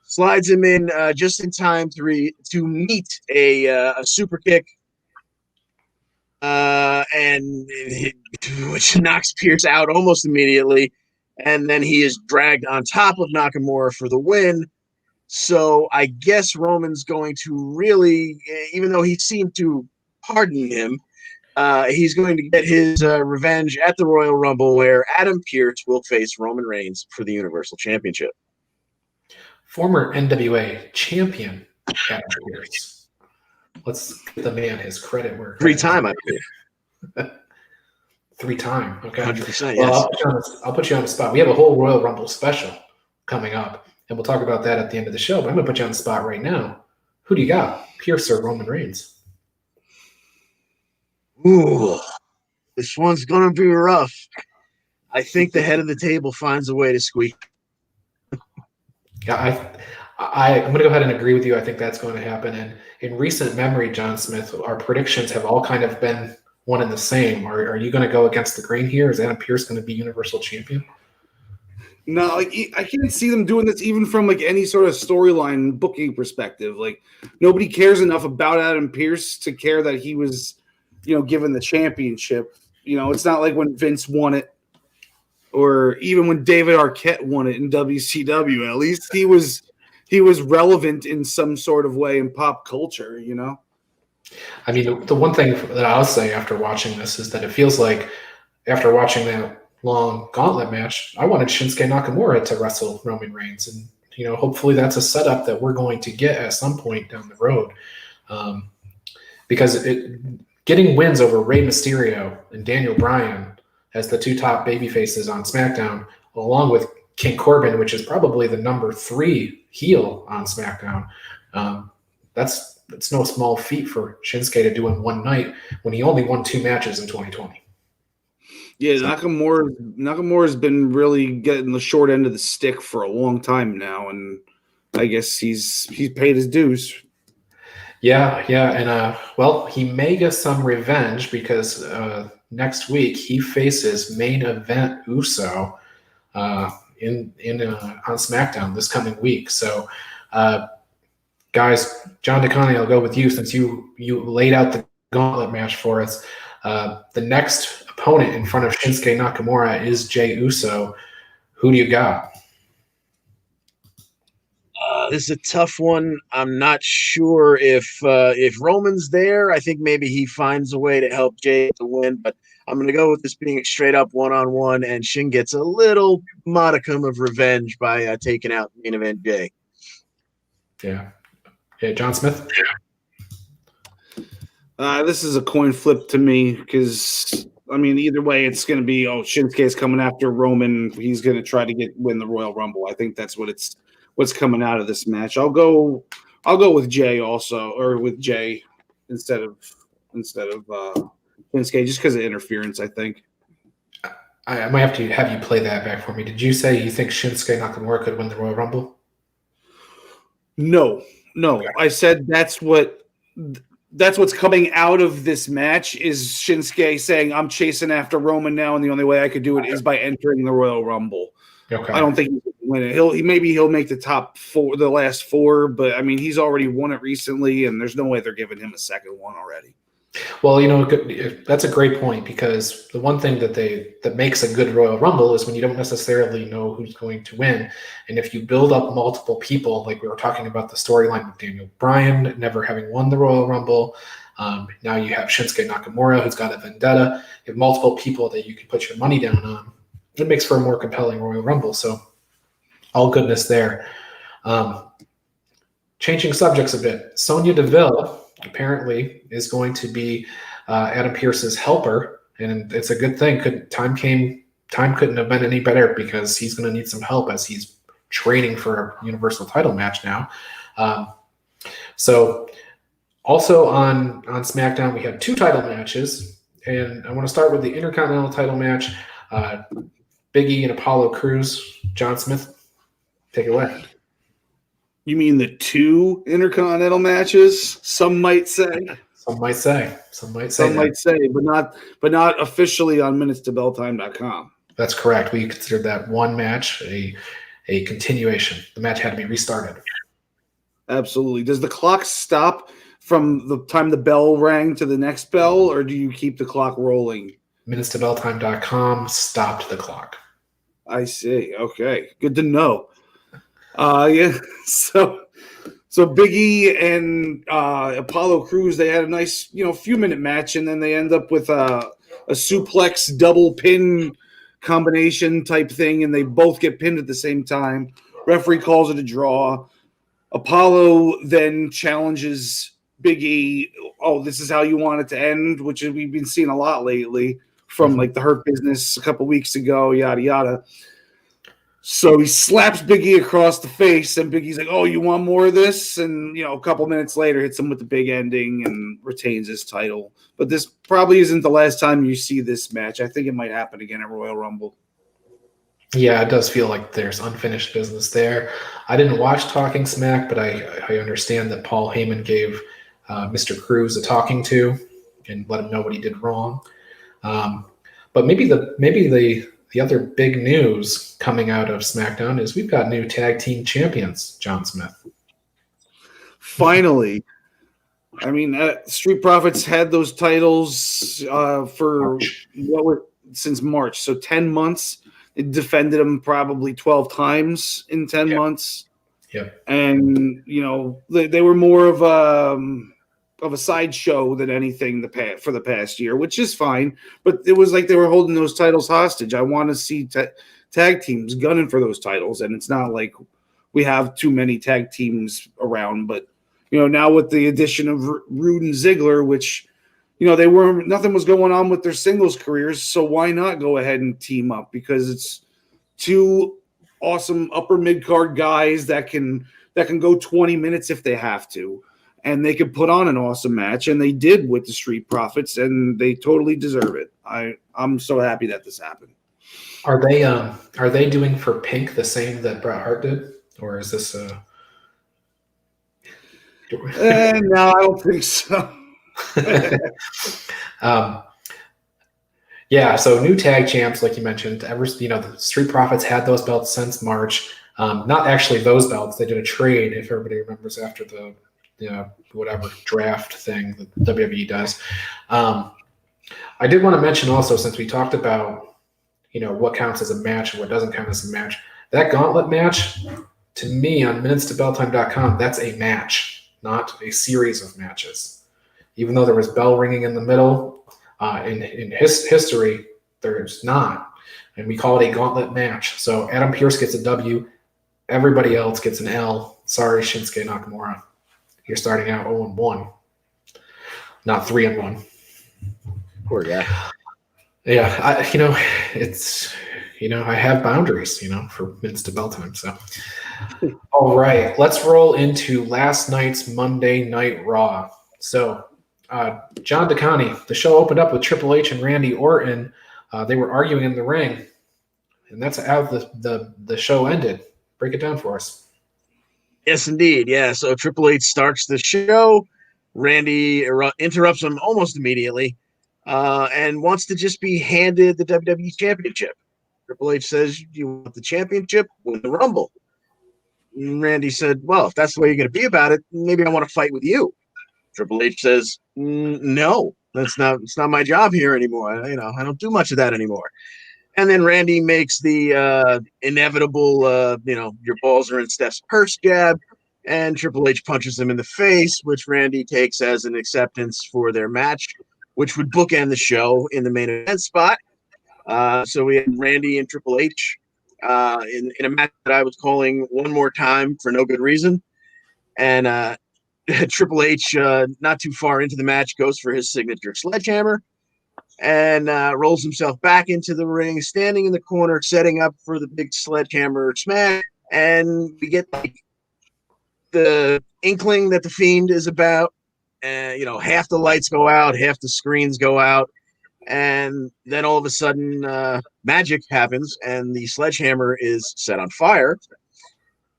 Slides him in just in time to meet a super kick, which knocks Pierce out almost immediately. And then he is dragged on top of Nakamura for the win. So I guess Roman's going to really, even though he seemed to pardon him, he's going to get his revenge at the Royal Rumble, where Adam Pearce will face Roman Reigns for the Universal Championship. Former NWA champion Adam Pearce. Let's give the man his credit where 3-time, I believe. 3-time, okay. 100%, yes. Well, I'll put you on the spot. We have a whole Royal Rumble special coming up, and we'll talk about that at the end of the show. But I'm going to put you on the spot right now. Who do you got, Pearce or Roman Reigns? Ooh, this one's going to be rough. I think the head of the table finds a way to squeak. Yeah, I'm going to go ahead and agree with you. I think that's going to happen. And in recent memory, John Smith, our predictions have all kind of been one and the same. Are you going to go against the grain here? Is Adam Pearce going to be Universal Champion? No, I can't see them doing this even from any sort of storyline booking perspective. Nobody cares enough about Adam Pearce to care that he was, given the championship. It's not like when Vince won it, or even when David Arquette won it in WCW. At least he was relevant in some sort of way in pop culture. I mean, the one thing that I'll say after watching this is that it feels like after watching that long gauntlet match, I wanted Shinsuke Nakamura to wrestle Roman Reigns. And, hopefully that's a setup that we're going to get at some point down the road. because getting wins over Rey Mysterio and Daniel Bryan as the two top baby faces on SmackDown, along with King Corbin, which is probably the number 3 heel on SmackDown. That's no small feat for Shinsuke to do in one night when he only won 2 matches in 2020. Yeah, Nakamura's been really getting the short end of the stick for a long time now, and I guess he's paid his dues. Yeah, and well, he may get some revenge because next week he faces main event Uso on SmackDown this coming week. So, guys, John DeConnie, I'll go with you since you laid out the gauntlet match for us. The next opponent in front of Shinsuke Nakamura is Jey Uso. Who do you got? This is a tough one. I'm not sure if Roman's there. I think maybe he finds a way to help Jey to win, but I'm going to go with this being straight up one-on-one, and Shin gets a little modicum of revenge by taking out main event Jey. Yeah, John Smith? This is a coin flip to me because, I mean, either way, it's going to be, Shinsuke's coming after Roman. He's going to try to win the Royal Rumble. I think that's what's coming out of this match. I'll go with Jey also, or with Jey instead of Shinsuke, just because of interference, I think. I might have to have you play that back for me. Did you say you think Shinsuke Nakamura could win the Royal Rumble? No. Okay. I said that's what's coming out of this match is Shinsuke saying, I'm chasing after Roman now, and the only way I could do it is by entering the Royal Rumble. Okay. I don't think he can win it. Maybe he'll make the top 4, the last 4, but I mean, he's already won it recently, and there's no way they're giving him a second one already. Well, that's a great point because the one thing that makes a good Royal Rumble is when you don't necessarily know who's going to win. And if you build up multiple people, like we were talking about the storyline with Daniel Bryan never having won the Royal Rumble, now you have Shinsuke Nakamura who's got a vendetta. You have multiple people that you can put your money down on. It makes for a more compelling Royal Rumble. So all goodness there. Changing subjects a bit, Sonya Deville apparently is going to be Adam Pearce's helper, and it's a good thing. Time couldn't have been any better because he's going to need some help as he's training for a Universal title match now. So also on SmackDown, we have 2 title matches, and I want to start with the Intercontinental title match. Big E and Apollo Crews. John Smith, take it away. You mean the 2 Intercontinental matches? Some might say. Some might say, but not officially on minutestobelltime.com. That's correct. We considered that one match a continuation. The match had to be restarted. Absolutely. Does the clock stop from the time the bell rang to the next bell, or do you keep the clock rolling? minutestobelltime.com stopped the clock. I see. Okay. Good to know. Yeah. So Big E and Apollo Crews, they had a nice, few-minute match, and then they end up with a suplex double pin combination type thing, and they both get pinned at the same time. Referee calls it a draw. Apollo then challenges Big E, this is how you want it to end, which we've been seeing a lot lately from like the Hurt Business a couple weeks ago, yada, yada. So he slaps Big E across the face, and Big E's like, you want more of this? And, a couple minutes later, hits him with the big ending and retains his title. But this probably isn't the last time you see this match. I think it might happen again at Royal Rumble. Yeah, it does feel like there's unfinished business there. I didn't watch Talking Smack, but I understand that Paul Heyman gave Mr. Crews a talking to and let him know what he did wrong. But maybe the other big news coming out of SmackDown is we've got new tag team champions, John Smith. Finally. I mean, Street Profits had those titles since March. So 10 months. It defended them probably 12 times in 10 months. Yeah. And, they were more of a sideshow than anything for the past year, which is fine. But it was like they were holding those titles hostage. I want to see tag teams gunning for those titles, and it's not like we have too many tag teams around. But Now with the addition of Rude and Ziggler, which, nothing was going on with their singles careers. So why not go ahead and team up? Because it's two awesome upper mid card guys that can go 20 minutes if they have to, and they could put on an awesome match, and they did with the Street Profits, and they totally deserve it. I'm so happy that this happened. Are they doing for Pink the same that Bret Hart did, or is this No, I don't think so. Yeah, so new tag champs, like you mentioned. The Street Profits had those belts since March. Not actually those belts. They did a trade, if everybody remembers, after the whatever draft thing that WWE does. I did want to mention also, since we talked about what counts as a match and what doesn't count as a match, that gauntlet match, to me, on minutestobelltime.com, that's a match, not a series of matches. Even though there was bell ringing in the middle, in history, there's not. And we call it a gauntlet match. So Adam Pearce gets a W. Everybody else gets an L. Sorry, Shinsuke Nakamura. You're starting out 0-1, not 3-1. Poor guy. Yeah, I have boundaries, for minutes to bell time. So, all right, let's roll into last night's Monday Night Raw. So, John DeConnie, the show opened up with Triple H and Randy Orton. They were arguing in the ring, and that's how the show ended. Break it down for us. Yes, indeed. Yeah, so Triple H starts the show. Randy interrupts him almost immediately and wants to just be handed the WWE Championship. Triple H says, you want the championship? Win the Rumble. And Randy said, well, if that's the way you're going to be about it, maybe I want to fight with you. Triple H says, no, it's not my job here anymore. I don't do much of that anymore. And then Randy makes the inevitable, your balls are in Steph's purse jab, and Triple H punches him in the face, which Randy takes as an acceptance for their match, which would bookend the show in the main event spot. So we had Randy and Triple H in a match that I was calling one more time for no good reason. And Triple H, not too far into the match, goes for his signature sledgehammer and rolls himself back into the ring, standing in the corner, setting up for the big sledgehammer smash. And we get the inkling that the Fiend is about. Half the lights go out, half the screens go out. And then all of a sudden, magic happens, and the sledgehammer is set on fire.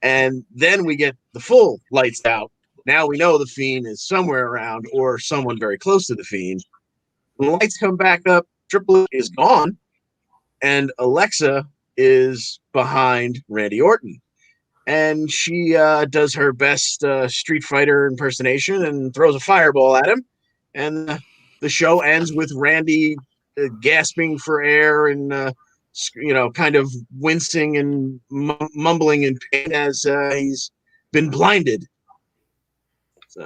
And then we get the full lights out. Now we know the Fiend is somewhere around, or someone very close to the Fiend. When the lights come back up, Triple H is gone, and Alexa is behind Randy Orton. And she does her best Street Fighter impersonation and throws a fireball at him. And the show ends with Randy gasping for air and, kind of wincing and mumbling in pain as he's been blinded. So.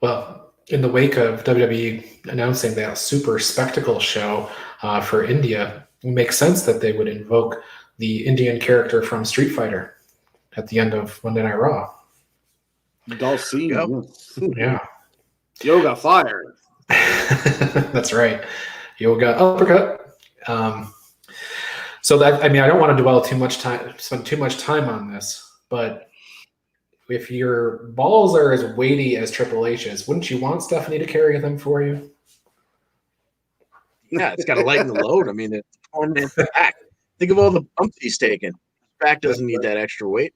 Well, in the wake of WWE announcing that super spectacle show for India, it makes sense that they would invoke the Indian character from Street Fighter at the end of Monday Night Raw. Dalsim. Yeah. Yoga fire. That's right. Yoga uppercut. So that, I don't want to spend too much time on this, but if your balls are as weighty as Triple H's, wouldn't you want Stephanie to carry them for you? Yeah, it's got to lighten the load. It's a 4-man back. Think of all the bumps he's taken. Back doesn't need that extra weight.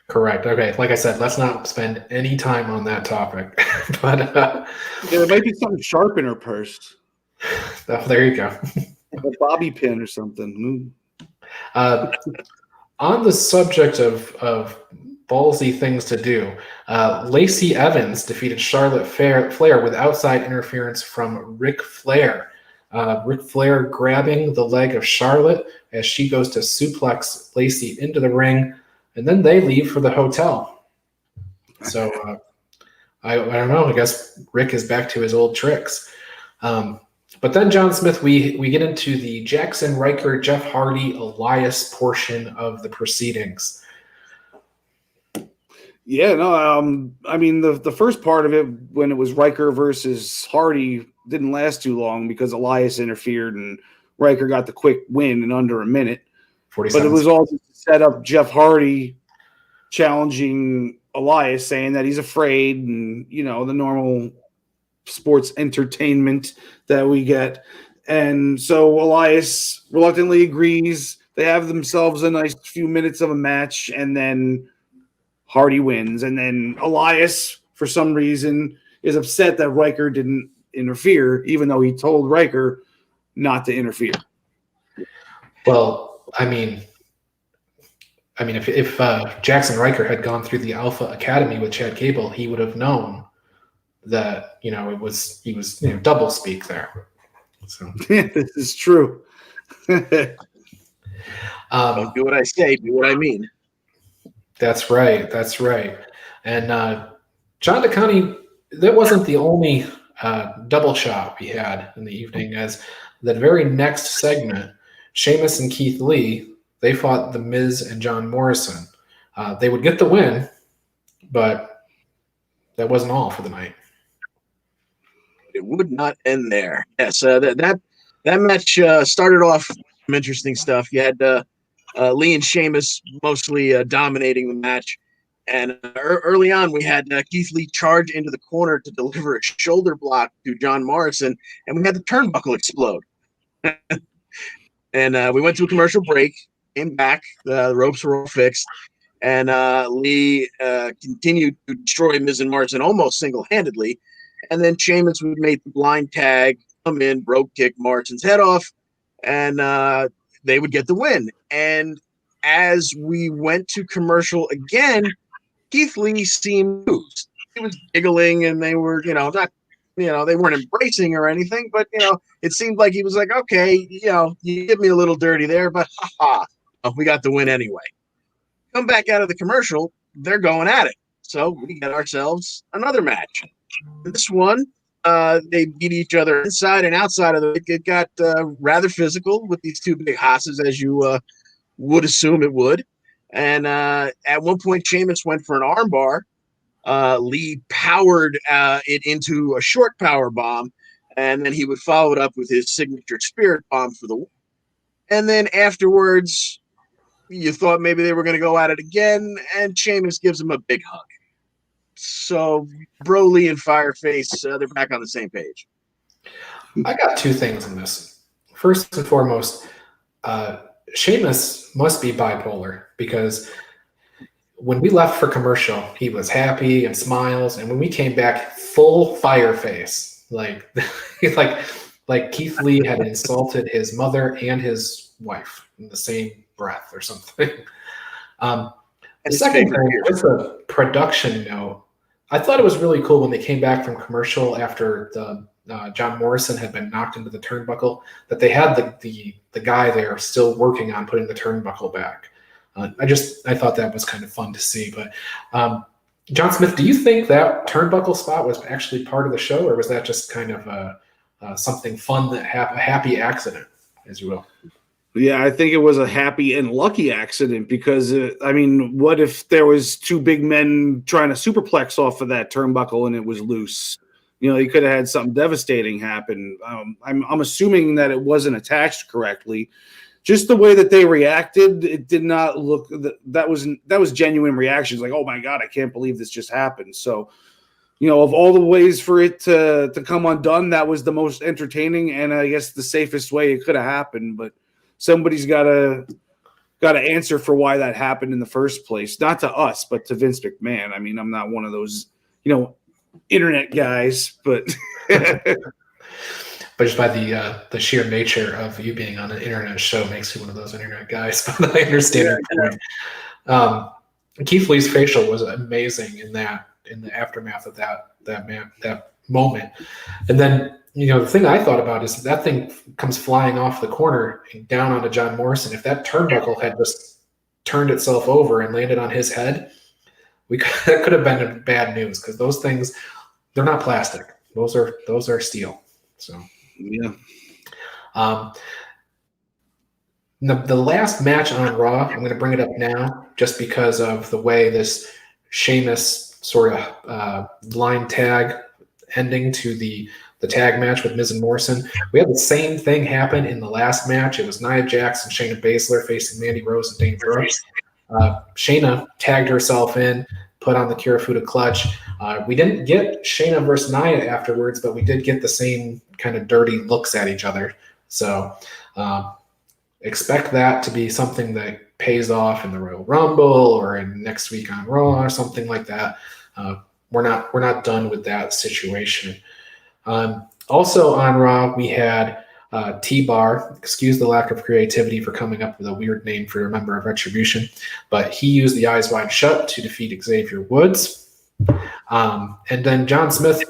Correct. Okay. Like I said, let's not spend any time on that topic. But there might be something sharp in her purse. Oh, there you go. A bobby pin or something. On the subject of ballsy things to do, Lacey Evans defeated Charlotte Flair with outside interference from Ric Flair. Ric Flair grabbing the leg of Charlotte as she goes to suplex Lacey into the ring, and then they leave for the hotel. So I don't know. I guess Rick is back to his old tricks. But then, John Smith, we get into the Jackson Riker, Jeff Hardy, Elias portion of the proceedings. Yeah, no, I mean the first part of it when it was Riker versus Hardy didn't last too long because Elias interfered and Riker got the quick win in under a minute. But it 47. was all just to set up Jeff Hardy challenging Elias, saying that he's afraid, and the normal sports entertainment that we get. And so Elias reluctantly agrees. They have themselves a nice few minutes of a match, and then Hardy wins. And then Elias, for some reason, is upset that Riker didn't interfere, even though he told Riker not to interfere. Well, I mean, if Jackson Riker had gone through the Alpha Academy with Chad Gable, he would have known that he was double speak there. So This is true. Don't do what I say, do what I mean. That's right. And John DeConnie, that wasn't the only double shot we had in the evening. As the very next segment, Sheamus and Keith Lee, they fought The Miz and John Morrison. They would get the win, but that wasn't all for the night. It would not end there. Yes, that match started off some interesting stuff. You had Lee and Sheamus mostly dominating the match. And early on, we had Keith Lee charge into the corner to deliver a shoulder block to John Morrison, and we had the turnbuckle explode. And we went to a commercial break, came back, the ropes were all fixed, and Lee continued to destroy Miz and Morrison almost single-handedly. And then Sheamus would make the blind tag, come in, brogue kick Morrison's head off, and they would get the win. And as we went to commercial again, Keith Lee seemed loose. He was giggling, and they were, not, they weren't embracing or anything, but, it seemed like he was like, okay, you did me a little dirty there, but we got the win anyway. Come back out of the commercial, they're going at it. So we got ourselves another match. This one, they beat each other inside and outside of it. It got rather physical with these two big hosses, as you would assume it would. And at one point, Sheamus went for an armbar. Lee powered it into a short power bomb, and then he would follow it up with his signature spirit bomb for the win. And then afterwards, you thought maybe they were going to go at it again, and Sheamus gives him a big hug. So Broly and Fireface, they're back on the same page. I got two things in this. First and foremost, Sheamus must be bipolar, because when we left for commercial, he was happy and smiles, and when we came back, full fire face, like Keith Lee had insulted his mother and his wife in the same breath or something. The second thing, just a production note, I thought it was really cool when they came back from commercial after John Morrison had been knocked into the turnbuckle, that they had the guy there still working on putting the turnbuckle back. I thought that was kind of fun to see. But John Smith, do you think that turnbuckle spot was actually part of the show, or was that just kind of something fun that a happy accident, as you will? Yeah, I think it was a happy and lucky accident because, what if there was two big men trying to superplex off of that turnbuckle and it was loose? You could have had something devastating happen. I'm assuming that it wasn't attached correctly. Just the way that they reacted, it did not look that was genuine reactions. Like, oh my God, I can't believe this just happened. So, of all the ways for it to come undone, that was the most entertaining and I guess the safest way it could have happened. But somebody's got to answer for why that happened in the first place. Not to us, but to Vince McMahon. I mean, I'm not one of those, internet guys, but but just by the sheer nature of you being on an internet show makes you one of those internet guys. But I understand your point. Keith Lee's facial was amazing in the aftermath of that moment. And then, the thing I thought about is that thing comes flying off the corner and down onto John Morrison. If that turnbuckle had just turned itself over and landed on his head, that could have been bad news, because those things, they're not plastic. Those are steel. So yeah. The last match on Raw, I'm going to bring it up now just because of the way this Sheamus sort of blind tag ending to the tag match with Miz and Morrison. We had the same thing happen in the last match. It was Nia Jax and Shayna Baszler facing Mandy Rose and Dana Brooke. Shayna tagged herself in, put on the Kirifuda clutch. We didn't get Shayna versus Nia afterwards, but we did get the same kind of dirty looks at each other. So expect that to be something that pays off in the Royal Rumble or in next week on Raw or something like that. We're not done with that situation. Also on Raw, we had T-Bar. Excuse the lack of creativity for coming up with a weird name for a member of Retribution, but he used the Eyes Wide Shut to defeat Xavier Woods. And then John Smith,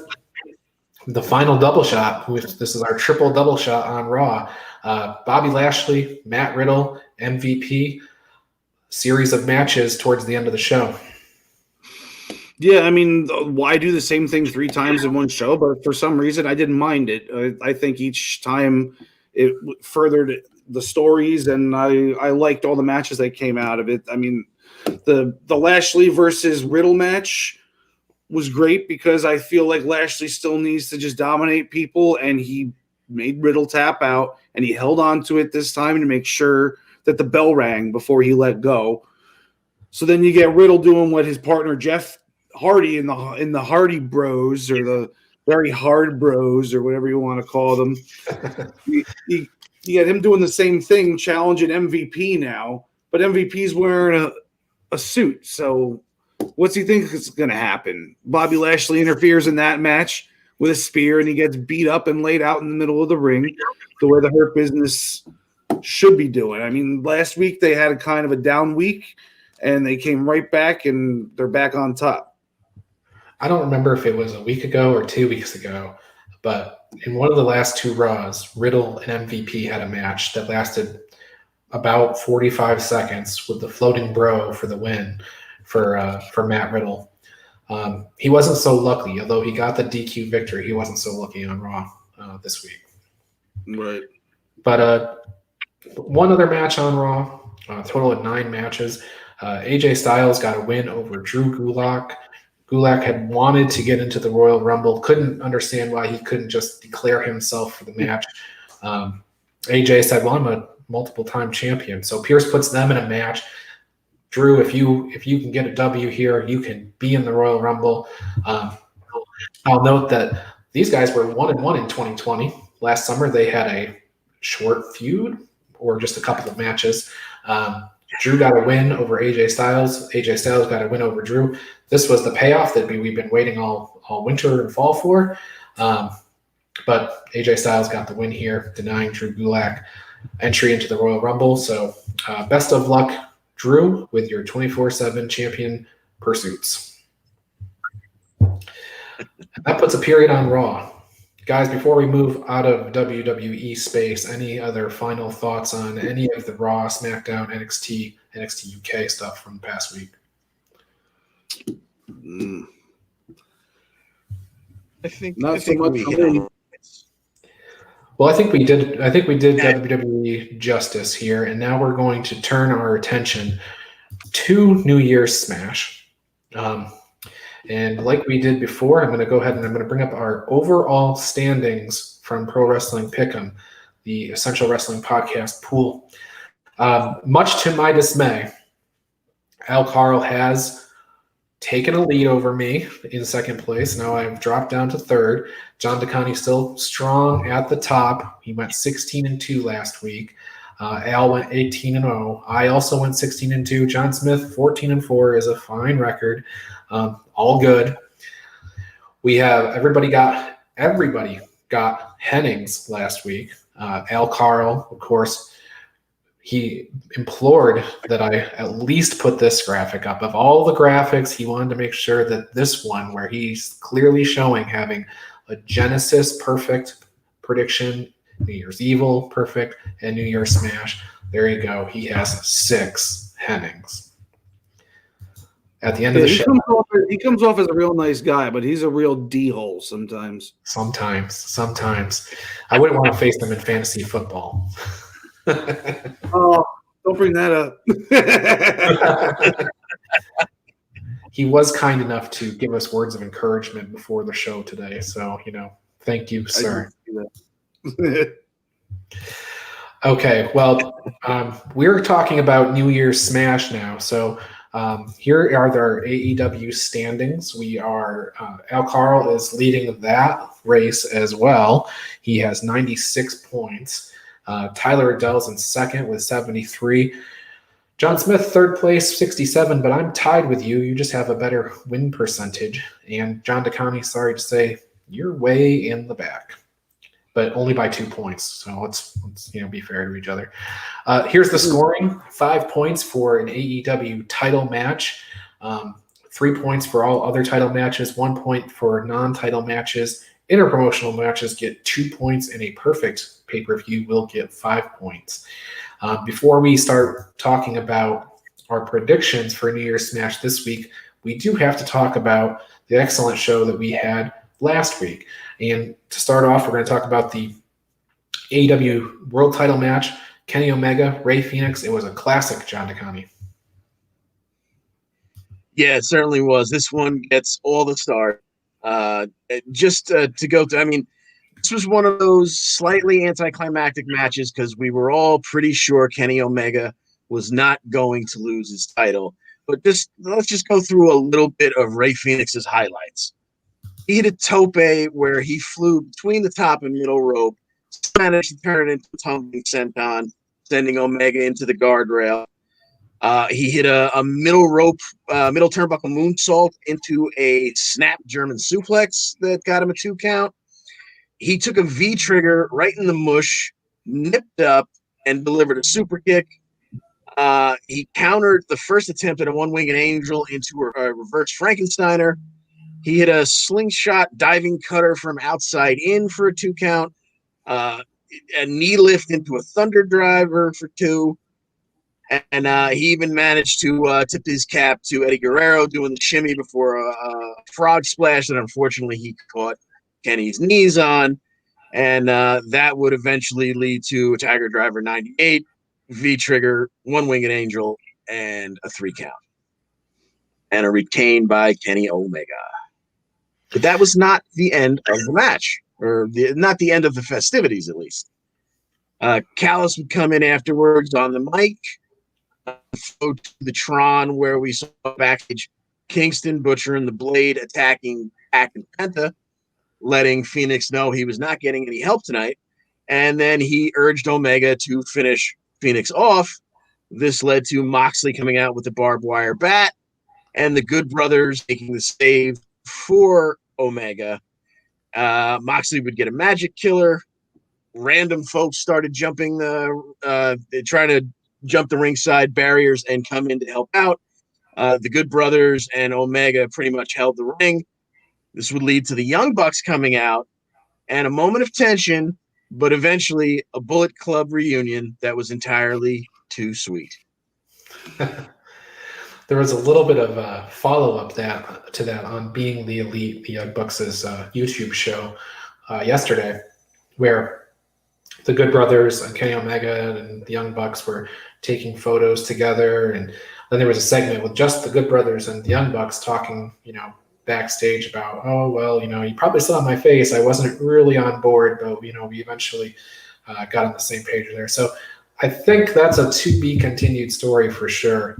the final double shot. This is our triple double shot on Raw. Bobby Lashley, Matt Riddle, MVP. Series of matches towards the end of the show. Yeah, I mean, why do the same thing 3 times in one show? But for some reason, I didn't mind it. I think each time it furthered the stories, and I liked all the matches that came out of it. I mean, the Lashley versus Riddle match was great because I feel like Lashley still needs to just dominate people, and he made Riddle tap out, and he held on to it this time to make sure that the bell rang before he let go. So then you get Riddle doing what his partner Jeff Hardy in the Hardy Bros, or the Very Hard Bros, or whatever you want to call them. you get him doing the same thing, challenging MVP now, but MVP's wearing a suit. So what's he think is going to happen? Bobby Lashley interferes in that match with a spear, and he gets beat up and laid out in the middle of the ring, the way the Hurt Business should be doing. I mean, last week they had a kind of a down week, and they came right back, and they're back on top. I don't remember if it was a week ago or 2 weeks ago, but in one of the last 2 Raws, Riddle and MVP had a match that lasted about 45 seconds with the floating bro for the win for Matt Riddle. He wasn't so lucky, although he got the DQ victory. He wasn't so lucky on Raw this week. Right. But one other match on Raw, total of 9 matches. AJ Styles got a win over Drew Gulak. Gulak had wanted to get into the Royal Rumble, couldn't understand why he couldn't just declare himself for the match. AJ said, well, I'm a multiple-time champion. So Pierce puts them in a match. Drew, if you can get a W here, you can be in the Royal Rumble. I'll note that these guys were 1-1 in 2020. Last summer, they had a short feud or just a couple of matches. Drew got a win over AJ Styles. AJ Styles got a win over Drew. This was the payoff that we've been waiting all winter and fall for. But AJ Styles got the win here, denying Drew Gulak entry into the Royal Rumble. So best of luck, Drew, with your 24/7 champion pursuits. That puts a period on Raw. Guys, before we move out of WWE space, any other final thoughts on any of the Raw, SmackDown, NXT UK stuff from the past week? I think we hit on it. Well, I think we did WWE justice here, and now we're going to turn our attention to New Year's Smash. And like we did before, I'm going to go ahead and I'm going to bring up our overall standings from Pro Wrestling Pick'em, the Essential Wrestling Podcast pool. Much to my dismay, Karl has taken a lead over me in second place. Now I've dropped down to third. John DeConnie still strong at the top. He went 16-2 last week. Al went 18-0. I also went 16-2. John Smith 14-4 is a fine record. All good. We have everybody got Hennings last week. Karl, of course, he implored that I at least put this graphic up. Of all the graphics, he wanted to make sure that this one, where he's clearly showing having a Genesis perfect prediction, New Year's Evil perfect, and New Year's Smash. There you go. He has 6 Hennings. At the end of the show. He comes off as a real nice guy, but he's a real D-hole sometimes. Sometimes. I wouldn't want to face him in fantasy football. Oh, don't bring that up. he was kind enough to give us words of encouragement before the show today. So, thank you, sir. Okay, well, we're talking about New Year's Smash now. So here are their AEW standings. We are Karl is leading that race as well. He has 96 points. Tyler Adele's in second with 73. John Smith, third place, 67, but I'm tied with you. You just have a better win percentage. And John DeConi, sorry to say, you're way in the back, but only by 2 points. So let's be fair to each other. Here's the scoring: 5 points for an AEW title match, 3 points for all other title matches, 1 point for non-title matches. Interpromotional matches get 2 points, and a perfect pay-per-view will get 5 points. Before we start talking about our predictions for New Year's Smash this week, we do have to talk about the excellent show that we had last week. And to start off, we're going to talk about the AEW World Title match, Kenny Omega, Rey Fenix. It was a classic, John DeConi. Yeah, it certainly was. This one gets all the stars. Just to go through, I mean, this was one of those slightly anticlimactic matches because we were all pretty sure Kenny Omega was not going to lose his title. But let's just go through a little bit of Rey Fenix's highlights. He hit a tope where he flew between the top and middle rope, managed to turn it into a tumbling senton, sending Omega into the guardrail. He hit a middle turnbuckle moonsault into a snap German suplex that got him a 2 count. He took a V-trigger right in the mush, nipped up, and delivered a super kick. He countered the first attempt at a one-winged angel into a reverse Frankensteiner. He hit a slingshot diving cutter from outside in for a 2 count. A knee lift into a thunder driver for 2. And he even managed to tip his cap to Eddie Guerrero doing the shimmy before a frog splash that unfortunately he caught Kenny's knees on. And that would eventually lead to a Tiger Driver 98, V-trigger, one-winged angel, and a 3 count. And a retain by Kenny Omega. But that was not the end of the match, or not the end of the festivities, at least. Callis would come in afterwards on the mic, go to the Tron where we saw backstage Kingston, Butcher, and the Blade attacking Pac and Penta, letting Fenix know he was not getting any help tonight. And then he urged Omega to finish Fenix off. This led to Moxley coming out with the barbed wire bat and the Good Brothers making the save for Omega. Moxley would get a magic killer. Random folks started jumping trying to jump the ringside barriers and come in to help out. The Good Brothers and Omega pretty much held the ring. This would lead to the Young Bucks coming out and a moment of tension, but eventually a Bullet Club reunion that was entirely too sweet. There was a little bit of a follow-up to that on Being the Elite, the Young Bucks' YouTube show yesterday, where the Good Brothers and Kenny Omega and the Young Bucks were taking photos together, and then there was a segment with just the Good Brothers and the Young Bucks talking, backstage about, oh, well, you probably saw my face. I wasn't really on board, but, we eventually got on the same page there. So I think that's a to-be-continued story for sure.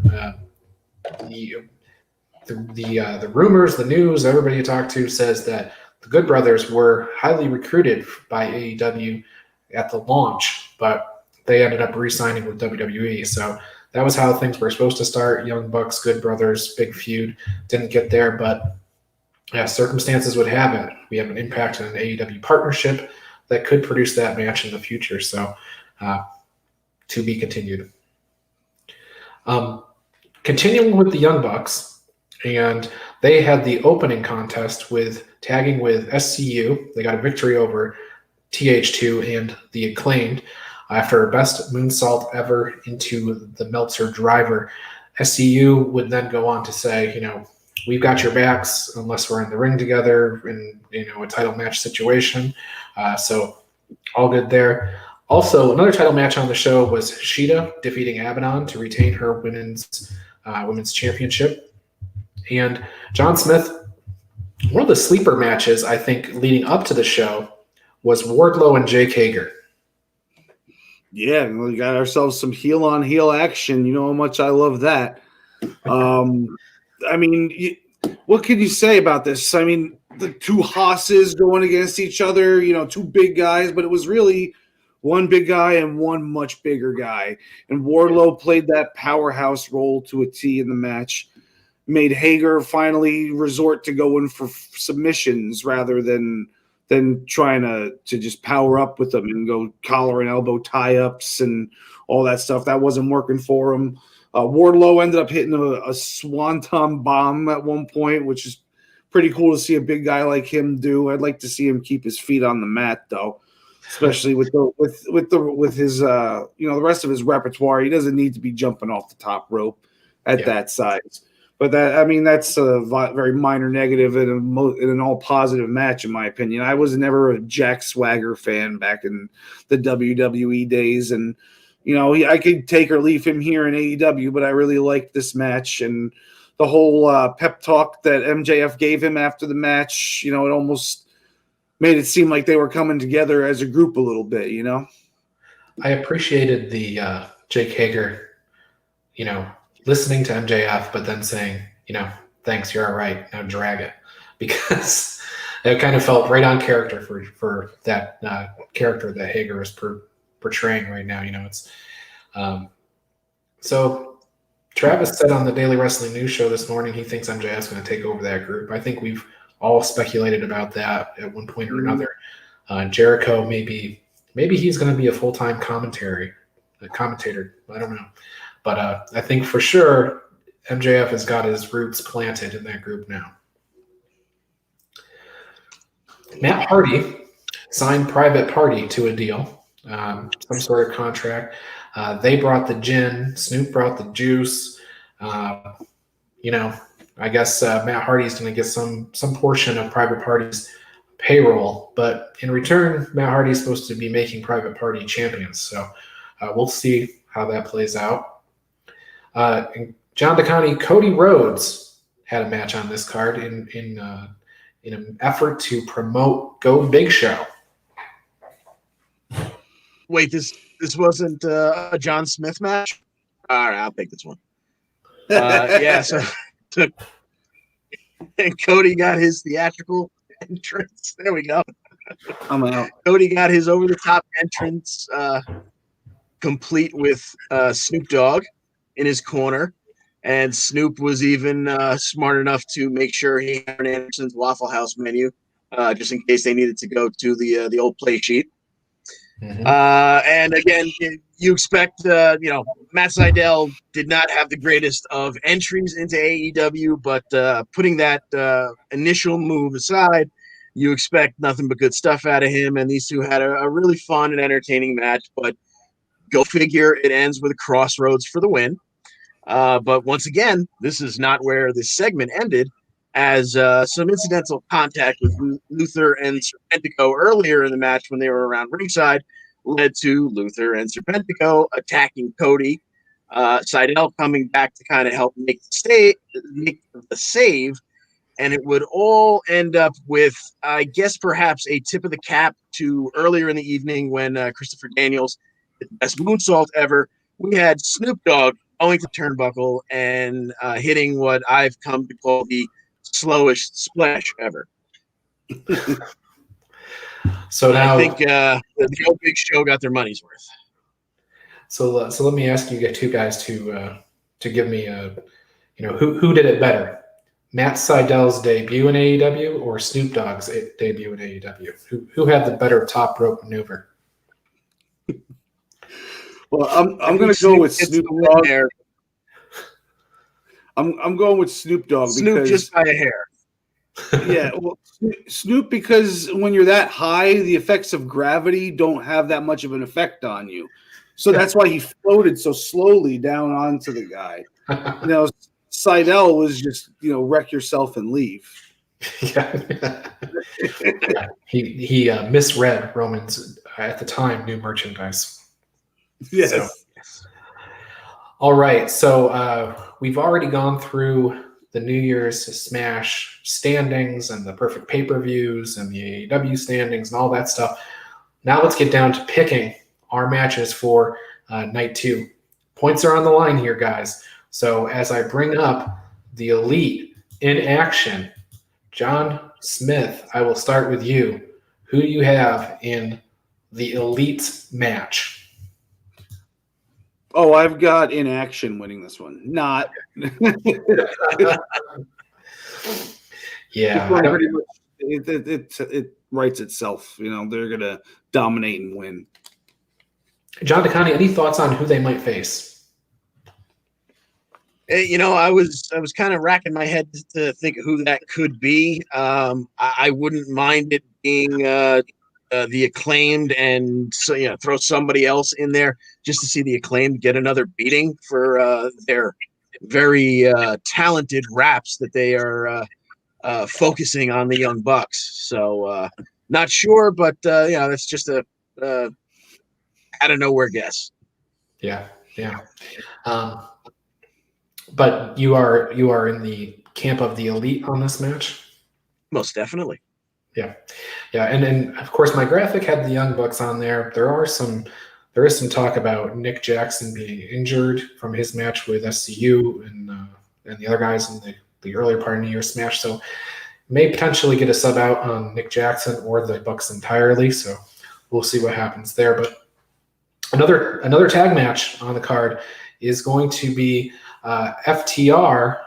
The rumors, the news, everybody you talk to says that the Good Brothers were highly recruited by AEW at the launch, but they ended up re-signing with WWE. So that was how things were supposed to start. Young Bucks, Good Brothers, big feud. Didn't get there, but yeah, circumstances would have it. We have an Impact and an AEW partnership that could produce that match in the future. So to be continued. Continuing with the Young Bucks, and they had the opening contest with tagging with SCU. They got a victory over TH2 and the Acclaimed after best moonsault ever into the Meltzer driver. SCU would then go on to say, we've got your backs unless we're in the ring together in a title match situation. So all good there. Also, another title match on the show was Shida defeating Abaddon to retain her women's championship. And John Smith, one of the sleeper matches, I think, leading up to the show was Wardlow and Jake Hager. Yeah, we got ourselves some heel on heel action. You know how much I love that. I mean, what can you say about this? I mean, the two Hosses going against each other, two big guys, but it was really one big guy and one much bigger guy. And Wardlow played that powerhouse role to a T in the match, made Hager finally resort to going for submissions rather than trying to just power up with them and go collar and elbow tie-ups and all that stuff. That wasn't working for him. Wardlow ended up hitting a swanton bomb at one point, which is pretty cool to see a big guy like him do. I'd like to see him keep his feet on the mat, though, especially with his the rest of his repertoire. He doesn't need to be jumping off the top rope at that size. But that's a very minor negative in an all positive match, in my opinion. I was never a Jack Swagger fan back in the WWE days, and I could take or leave him here in AEW, but I really liked this match and the whole pep talk that MJF gave him after the match. It almost made it seem like they were coming together as a group a little bit. I appreciated the Jake Hager, listening to MJF, but then saying, thanks, you're all right, now drag it. Because it kind of felt right on character for that character that Hager is portraying right now. It's so Travis said on the Daily Wrestling News Show this morning he thinks MJF's going to take over that group. I think we've all speculated about that at one point or another. Jericho, maybe he's going to be a full-time commentator. I don't know. But I think for sure MJF has got his roots planted in that group now. Matt Hardy signed Private Party to a deal, some sort of contract. They brought the gin. Snoop brought the juice. I guess Matt Hardy's going to get some portion of Private Party's payroll. But in return, Matt Hardy's supposed to be making Private Party champions. So we'll see how that plays out. In John DeConnie, Cody Rhodes had a match on this card in an effort to promote Go Big Show. Wait, this wasn't a John Smith match? All right, I'll take this one. And Cody got his theatrical entrance. There we go. I'm out. Cody got his over-the-top entrance complete with Snoop Dogg in his corner, and Snoop was even smart enough to make sure he had Anderson's Waffle House menu, just in case they needed to go to the old play sheet. Mm-hmm. And again, you expect, Matt Sydal did not have the greatest of entries into AEW, but putting that initial move aside, you expect nothing but good stuff out of him. And these two had a really fun and entertaining match, but go figure, it ends with a crossroads for the win. But once again, this is not where this segment ended, as some incidental contact with Luther and Serpentico earlier in the match when they were around ringside led to Luther and Serpentico attacking Cody. Sydal coming back to kind of help make the save, and it would all end up with, I guess, perhaps a tip of the cap to earlier in the evening when Christopher Daniels did the best moonsault ever. We had Snoop Dogg going to turnbuckle and hitting what I've come to call the slowest splash ever. So now I think the Joe Big Show got their money's worth. So let me ask you two guys to give me who did it better, Matt Sydal's debut in AEW or Snoop Dogg's debut in AEW? Who had the better top rope maneuver? Well, I'm going to go with Snoop Dogg. I'm going with Snoop Dogg. Snoop just by a hair. Yeah, well, Snoop, because when you're that high, the effects of gravity don't have that much of an effect on you. So that's why he floated so slowly down onto the guy. Sydal was just, wreck yourself and leave. Yeah. He misread Roman's, at the time, new merchandise. Yes. So, all right. So we've already gone through the New Year's Smash standings and the perfect pay-per-views and the AEW standings and all that stuff. Now let's get down to picking our matches for night 2. Points are on the line here, guys. So as I bring up the Elite in action, John Smith, I will start with you. Who do you have in the Elite match? Oh, I've got In Action winning this one. Not. Yeah. It writes itself. They're going to dominate and win. John DeConnie, any thoughts on who they might face? I was kind of racking my head to think of who that could be. I wouldn't mind it being the Acclaimed, and so throw somebody else in there just to see the Acclaimed get another beating for their very talented raps that they are focusing on the Young Bucks. So not sure, but that's just a out of nowhere guess. Yeah. But you are in the camp of the Elite on this match? Most definitely. Yeah. And then, of course, my graphic had the Young Bucks on there. There is some talk about Nick Jackson being injured from his match with SCU and the other guys in the earlier part of New Year's Smash. So may potentially get a sub out on Nick Jackson or the Bucks entirely. So we'll see what happens there. But another tag match on the card is going to be FTR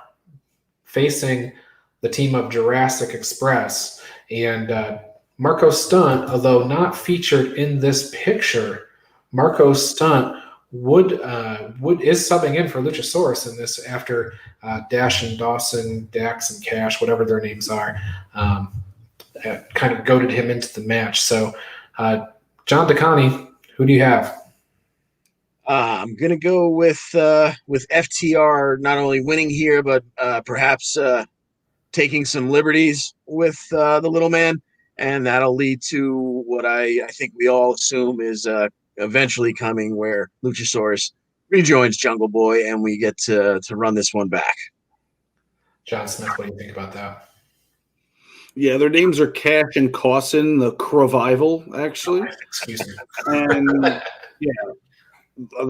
facing the team of Jurassic Express. And Marco Stunt, although not featured in this picture, Marco Stunt is subbing in for Luchasaurus in this after Dash and Dawson, Dax and Cash, whatever their names are, kind of goaded him into the match. So, John DeConnie, who do you have? I'm gonna go with FTR not only winning here, but perhaps taking some liberties with the little man, and that'll lead to what I think we all assume is eventually coming, where Luchasaurus rejoins Jungle Boy, and we get to run this one back. John Smith, what do you think about that? Yeah, their names are Cash and Cawson, the Crevival, actually. Excuse me. And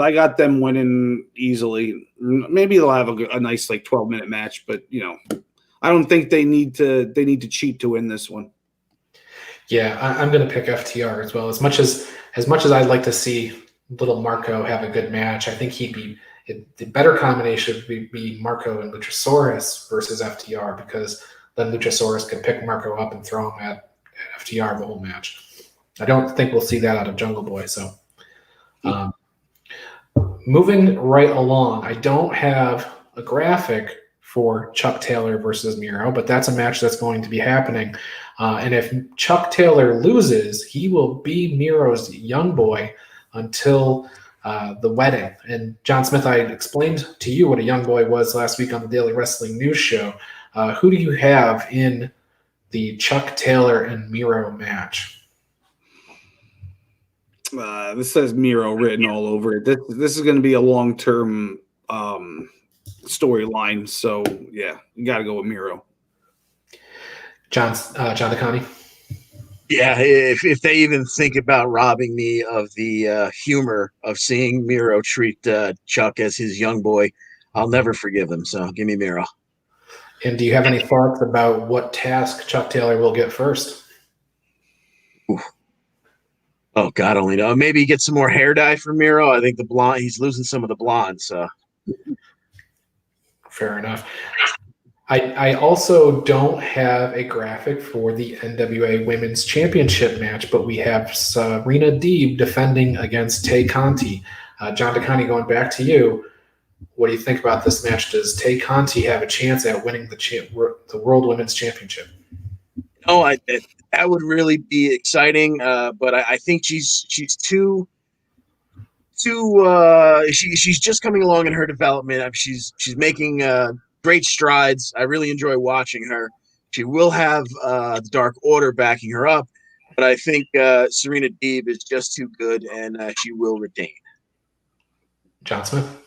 I got them winning easily. Maybe they'll have a nice 12-minute match, but I don't think they need to cheat to win this one. Yeah, I'm going to pick FTR as well. As much as I'd like to see little Marco have a good match, I think the better combination would be Marco and Luchasaurus versus FTR, because then Luchasaurus could pick Marco up and throw him at FTR the whole match. I don't think we'll see that out of Jungle Boy. So, moving right along, I don't have a graphic for Chuck Taylor versus Miro, but that's a match that's going to be happening. And if Chuck Taylor loses, he will be Miro's young boy until the wedding. And John Smith, I explained to you what a young boy was last week on the Daily Wrestling News Show. Who do you have in the Chuck Taylor and Miro match? This says Miro written all over it. This is going to be a long-term storyline. So, yeah, you got to go with Miro. John DeConnie? Yeah, if they even think about robbing me of the humor of seeing Miro treat Chuck as his young boy, I'll never forgive them. So give me Miro. And do you have any thoughts about what task Chuck Taylor will get first? Ooh. Oh, God only knows. Maybe get some more hair dye for Miro. I think the blonde, he's losing some of the blonde. So fair enough. I also don't have a graphic for the NWA Women's Championship match, but we have Serena Deeb defending against Tay Conti. John DeConnie, going back to you, what do you think about this match? Does Tay Conti have a chance at winning the World Women's Championship? Oh, that would really be exciting, but I think she's too. She's just coming along in her development. She's making great strides. I really enjoy watching her. She will have the Dark Order backing her up, but I think Serena Deeb is just too good, and she will retain. John Smith?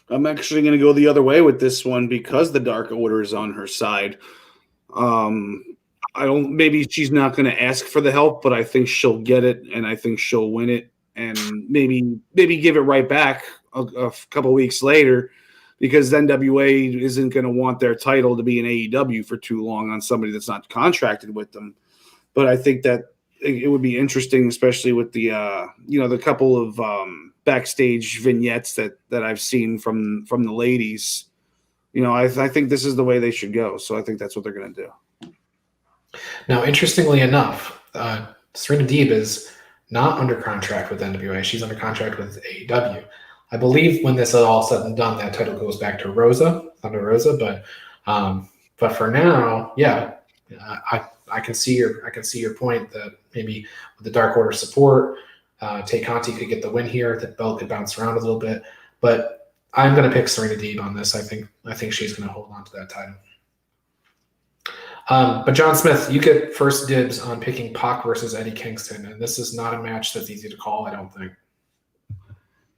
I'm actually going to go the other way with this one because the Dark Order is on her side. Maybe she's not going to ask for the help, but I think she'll get it, and I think she'll win it, and maybe give it right back a couple weeks later, because NWA isn't going to want their title to be in AEW for too long on somebody that's not contracted with them. But I think that it would be interesting, especially with the the couple of backstage vignettes that I've seen from the ladies. I think this is the way they should go. So I think that's what they're going to do. Now, interestingly enough, Serena Deeb is not under contract with NWA. She's under contract with AEW. I believe when this is all said and done, that title goes back to Thunder Rosa. But for now, yeah, I can see your point that maybe with the Dark Order support, Tay Conti could get the win here. The belt could bounce around a little bit, but I'm going to pick Serena Deeb on this. I think she's going to hold on to that title. But John Smith, you get first dibs on picking Pac versus Eddie Kingston, and this is not a match that's easy to call, I don't think.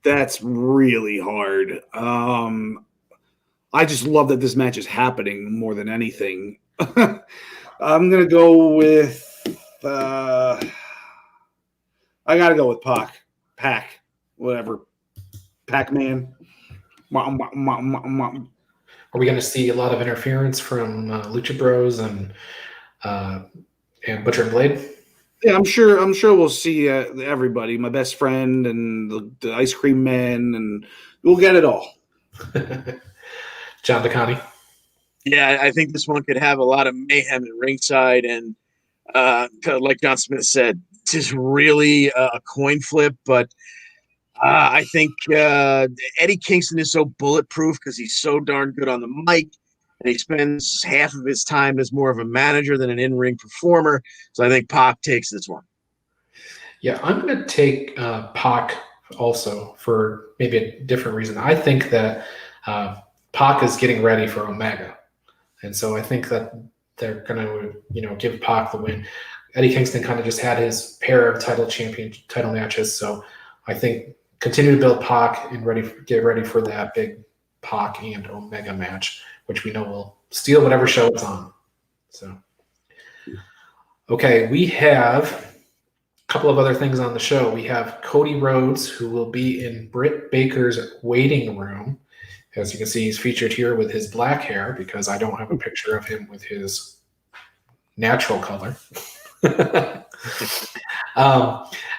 That's really hard. I just love that this match is happening more than anything. I'm going to go with I got to go with Pac, whatever. Pac-Man. Are we going to see a lot of interference from Lucha Bros and Butcher and Blade? Yeah, I'm sure we'll see everybody, my best friend and the Ice Cream Man, and we'll get it all. John DeConnie. Yeah, I think this one could have a lot of mayhem at ringside, and like John Smith said, just really a coin flip. But I think Eddie Kingston is so bulletproof because he's so darn good on the mic, and he spends half of his time as more of a manager than an in-ring performer. So I think Pac takes this one. Yeah, I'm going to take Pac also for maybe a different reason. I think that Pac is getting ready for Omega. And so I think that they're going to, give Pac the win. Eddie Kingston kind of just had his pair of title matches. So I think continue to build Pac and get ready for that big Pac and Omega match, which we know will steal whatever show it's on. So, okay, we have a couple of other things on the show. We have Cody Rhodes, who will be in Britt Baker's waiting room. As you can see, he's featured here with his black hair because I don't have a picture of him with his natural color.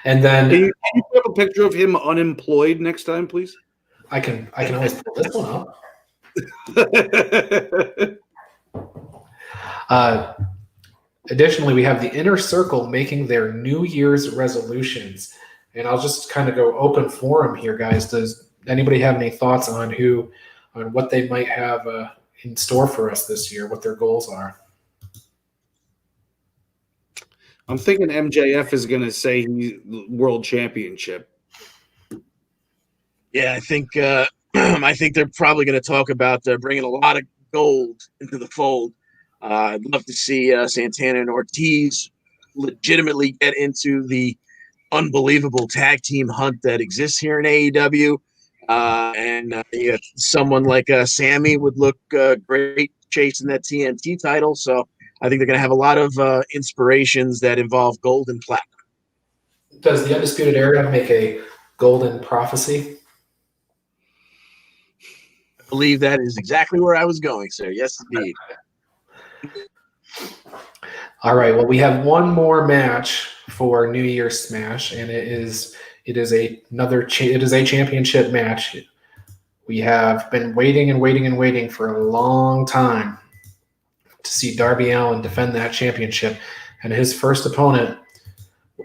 And then can you have a picture of him unemployed next time, please? I can always pull this one up. Additionally, we have the Inner Circle making their New Year's resolutions, and I'll just kind of go open forum here, guys. Does anybody have any thoughts on what they might have in store for us this year, what their goals are? I'm thinking MJF is going to say he's world championship. Yeah, I think they're probably going to talk about bringing a lot of gold into the fold. I'd love to see Santana and Ortiz legitimately get into the unbelievable tag team hunt that exists here in AEW. And someone like Sammy would look great chasing that TNT title. So I think they're going to have a lot of inspirations that involve gold and platinum. Does the Undisputed Era make a golden prophecy? I believe that is exactly where I was going, sir. Yes, indeed. All right. Well, we have one more match for New Year's Smash, and it is a championship match. We have been waiting for a long time to see Darby Allin defend that championship, and his first opponent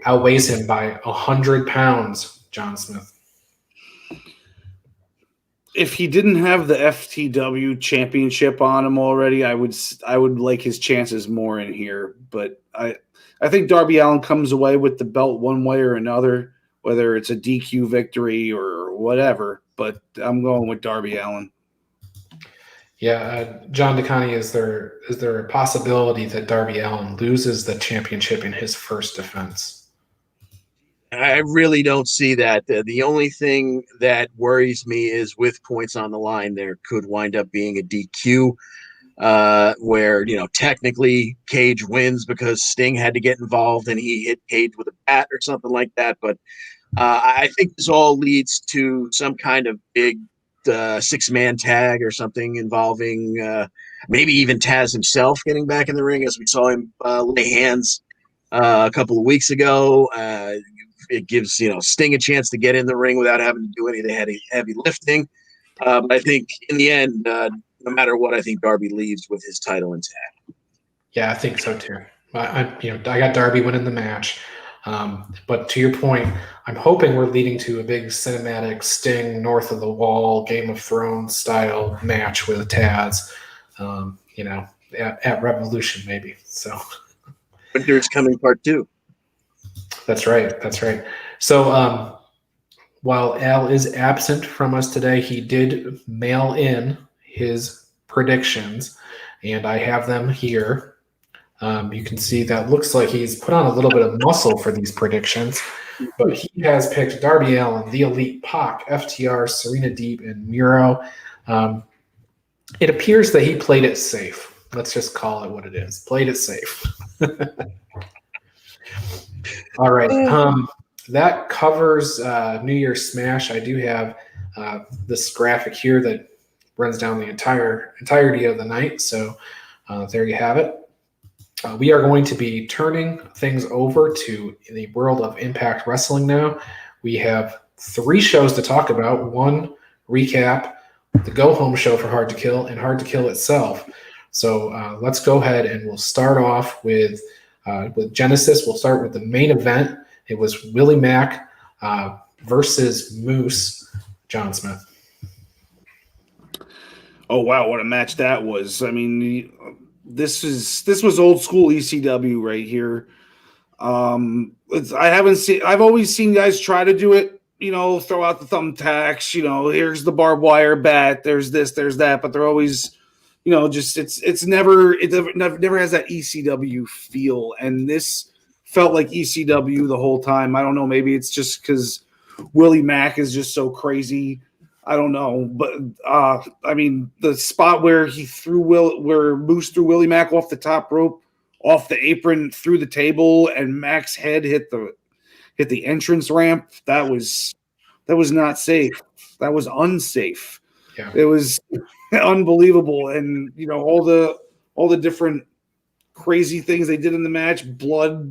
outweighs him by 100 pounds, John Smith. If he didn't have the FTW championship on him already, I would like his chances more in here. But I think Darby Allin comes away with the belt one way or another, whether it's a DQ victory or whatever. But I'm going with Darby Allin. Yeah, John DeConnie, is there a possibility that Darby Allin loses the championship in his first defense? I really don't see that. The only thing that worries me is with points on the line, there could wind up being a DQ where, technically Cage wins because Sting had to get involved and he hit Cage with a bat or something like that. But I think this all leads to some kind of big six-man tag or something involving maybe even Taz himself getting back in the ring, as we saw him lay hands a couple of weeks ago. It gives Sting a chance to get in the ring without having to do any of the heavy lifting. But I think in the end, no matter what, I think Darby leaves with his title intact. Yeah, I think so too. I got Darby winning the match. But to your point, I'm hoping we're leading to a big cinematic Sting North of the Wall Game of Thrones style match with Taz. At Revolution maybe. So Winter's Coming Part 2. That's right. So while Al is absent from us today, he did mail in his predictions, and I have them here. You can see that looks like he's put on a little bit of muscle for these predictions, but he has picked Darby Allin, The Elite, Pac, FTR, Serena Deeb, and Miro. It appears that he played it safe. Let's just call it what it is. Played it safe. All right. That covers New Year's Smash. I do have this graphic here that runs down the entirety of the night. So there you have it. We are going to be turning things over to the world of Impact Wrestling now. We have 3 shows to talk about. 1 recap, the go-home show for Hard to Kill, and Hard to Kill itself. So let's go ahead and we'll start off with Genesis. We'll start with the main event. It was Willie Mack versus Moose. John Smith. Oh wow, what a match that was! I mean, this was old school ECW right here. I've always seen guys try to do it. Throw out the thumbtacks. Here's the barbed wire bat. There's this, there's that, but they're always, it never has that ECW feel, and this felt like ECW the whole time. I don't know. Maybe it's just because Willie Mack is just so crazy. I don't know. But, I mean, the spot where where Moose threw Willie Mack off the top rope, off the apron, through the table, and Mack's head hit the entrance ramp, that was not safe. That was unsafe. Yeah. It was unbelievable. And, all the different crazy things they did in the match, blood,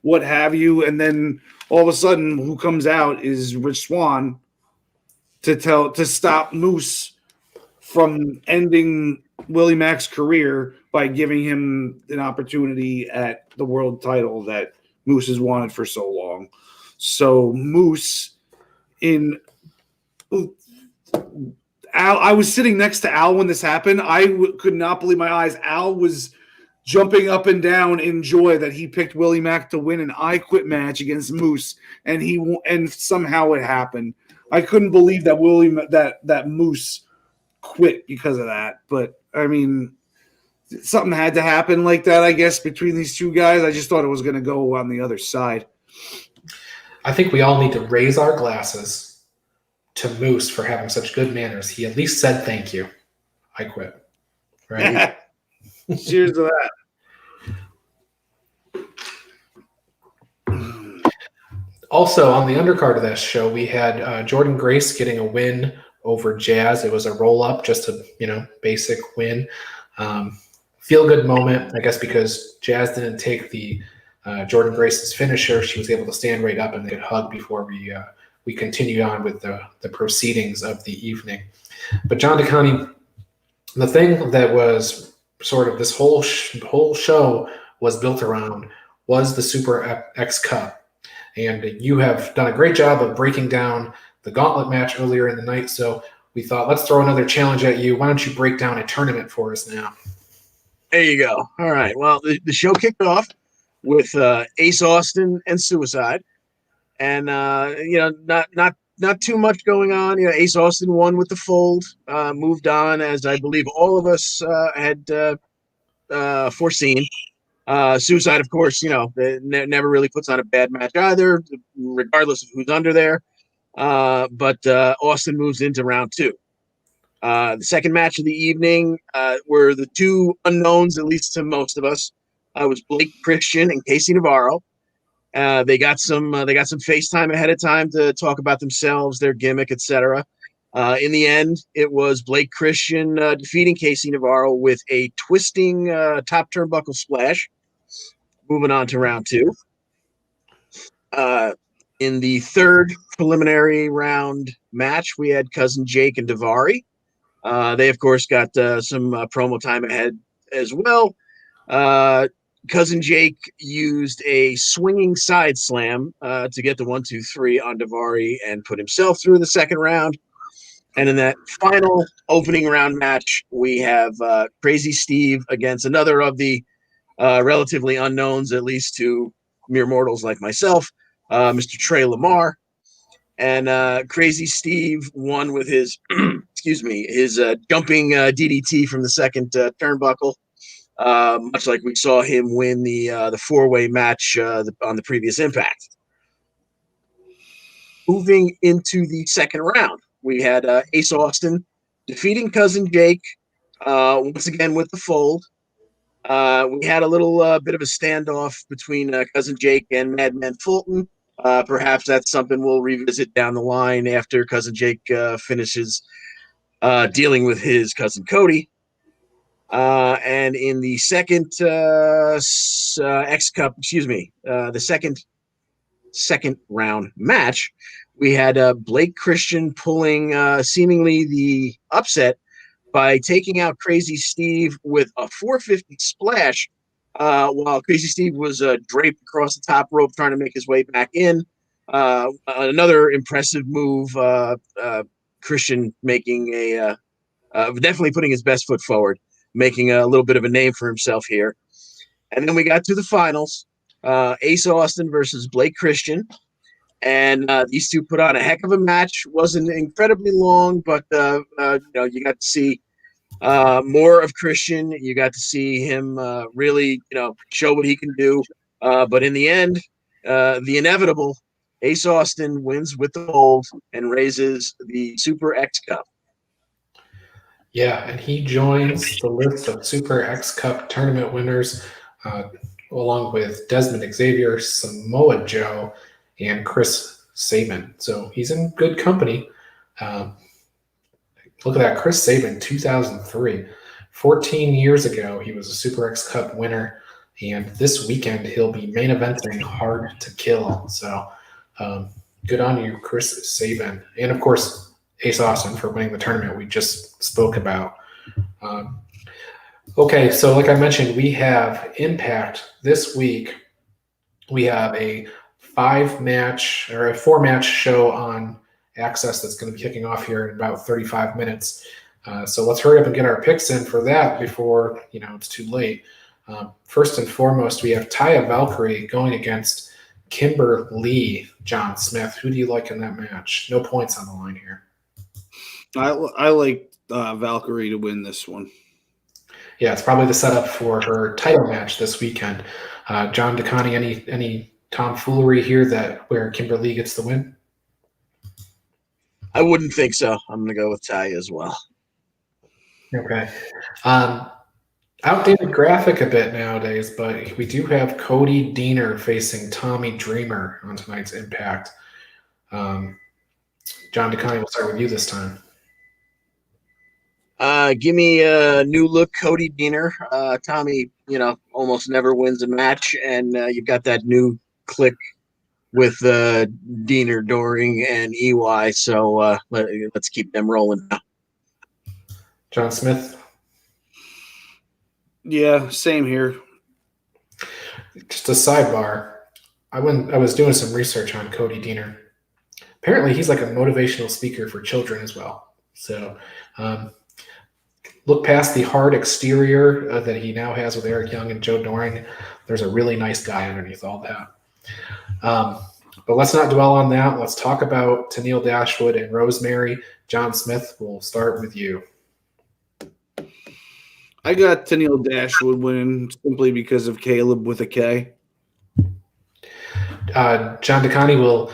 what have you, and then all of a sudden, who comes out is Rich Swann to stop Moose from ending Willie Mack's career by giving him an opportunity at the world title that Moose has wanted for so long. So Moose I was sitting next to Al when this happened. I could not believe my eyes. Al was jumping up and down in joy that he picked Willie Mack to win an I Quit match against Moose, and somehow it happened. I couldn't believe that that Moose quit because of that. But I mean, something had to happen like that, I guess, between these two guys. I just thought it was going to go on the other side. I think we all need to raise our glasses to Moose for having such good manners. He at least said thank you. I quit. Right? Cheers to that. Also, on the undercard of that show, we had Jordan Grace getting a win over Jazz. It was a roll-up, just a basic win. Feel-good moment, I guess, because Jazz didn't take the Jordan Grace's finisher. She was able to stand right up and they could hug before we continued on with the proceedings of the evening. But John DeConnie, the thing that was sort of this whole show was built around was the Super X Cup. And you have done a great job of breaking down the gauntlet match earlier in the night. So we thought, let's throw another challenge at you. Why don't you break down a tournament for us now? There you go. All right. Well, the show kicked off with Ace Austin and Suicide. And, not too much going on. Ace Austin won with the fold, moved on, as I believe all of us had foreseen. Suicide, of course, never really puts on a bad match either, regardless of who's under there. But Austin moves into round 2. The second match of the evening were the two unknowns, at least to most of us. Was Blake Christian and Casey Navarro. They got some FaceTime ahead of time to talk about themselves, their gimmick, etc. In the end, it was Blake Christian defeating Casey Navarro with a twisting top turnbuckle splash. Moving on to round 2. In the third preliminary round match, we had Cousin Jake and Daivari. They, of course, got some promo time ahead as well. Cousin Jake used a swinging side slam to get the 1-2-3 on Daivari and put himself through the second round. And in that final opening round match, we have Crazy Steve against another of the relatively unknowns, at least to mere mortals like myself, Mr. Trey Lamar. And Crazy Steve won with his, his jumping DDT from the second turnbuckle, much like we saw him win the four-way match on the previous Impact. Moving into the second round, we had Ace Austin defeating Cousin Jake once again with the Fold. We had a little bit of a standoff between Cousin Jake and Madman Fulton. Perhaps that's something we'll revisit down the line after Cousin Jake finishes dealing with his cousin Cody. And in the second X Cup, the second round match, we had Blake Christian pulling seemingly the upset by taking out Crazy Steve with a 450 splash, while Crazy Steve was draped across the top rope trying to make his way back in. Another impressive move, Christian making definitely putting his best foot forward, making a little bit of a name for himself here. And then we got to the finals, Ace Austin versus Blake Christian. And these two put on a heck of a match. Wasn't incredibly long, but you got to see more of Christian. You got to see him really, show what he can do. But in the end, the inevitable, Ace Austin wins with the Fold and raises the Super X Cup. Yeah, and he joins the list of Super X Cup tournament winners, along with Desmond Xavier, Samoa Joe, and Chris Sabin. So he's in good company. Look at that, Chris Sabin, 2003. 14 years ago, he was a Super X Cup winner, and this weekend he'll be main eventing Hard to Kill. So good on you, Chris Sabin. And, of course, Ace Austin for winning the tournament we just spoke about. Okay, so like I mentioned, we have Impact this week. We have a 4-match show on Access that's going to be kicking off here in about 35 minutes. So let's hurry up and get our picks in for that before it's too late. First and foremost, we have Taya Valkyrie going against Kimber Lee. John Smith, who do you like in that match? No points on the line here. I like Valkyrie to win this one. Yeah, it's probably the setup for her title match this weekend. John DeConnie, any tomfoolery here where Kimber Lee gets the win? I wouldn't think so. I'm going to go with Taya as well. Okay. Outdated graphic a bit nowadays, but we do have Cody Deaner facing Tommy Dreamer on tonight's Impact. John DeConnie, we'll start with you this time. Give me a new look Cody Deaner. Tommy, almost never wins a match, and you've got that new click with Deaner, Doring, and EY. So let's keep them rolling now. John Smith. Yeah, same here. Just a sidebar. I was doing some research on Cody Deaner. Apparently, he's like a motivational speaker for children as well. So look past the hard exterior that he now has with Eric Young and Joe Doring. There's a really nice guy underneath all that. But let's not dwell on that. Let's talk about Tenille Dashwood and Rosemary. John Smith, we'll start with you. I got Tennille Dashwood winning simply because of Caleb with a K. John DeConnie will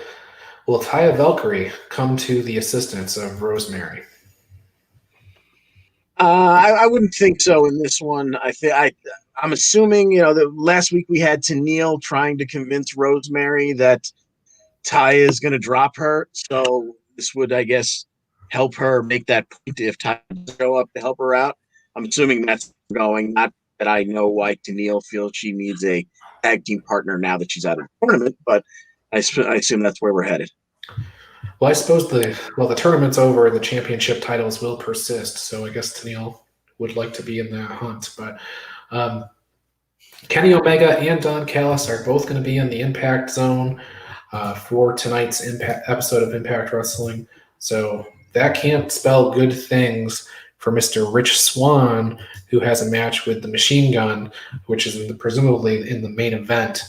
Taya Valkyrie come to the assistance of Rosemary? I wouldn't think so in this one. I'm assuming that last week we had Tennille trying to convince Rosemary that Taya is going to drop her, so this would, I guess, help her make that point if Taya does show up to help her out. I'm assuming that's going. Not that I know why Tennille feels she needs a tag team partner now that she's out of the tournament, but I assume that's where we're headed. Well, I suppose the tournament's over and the championship titles will persist, so I guess Tennille would like to be in the hunt. But Kenny Omega and Don Callis are both going to be in the Impact Zone for tonight's episode of Impact Wrestling. So that can't spell good things for Mr. Rich Swann, who has a match with the Machine Gun, which is presumably in the main event.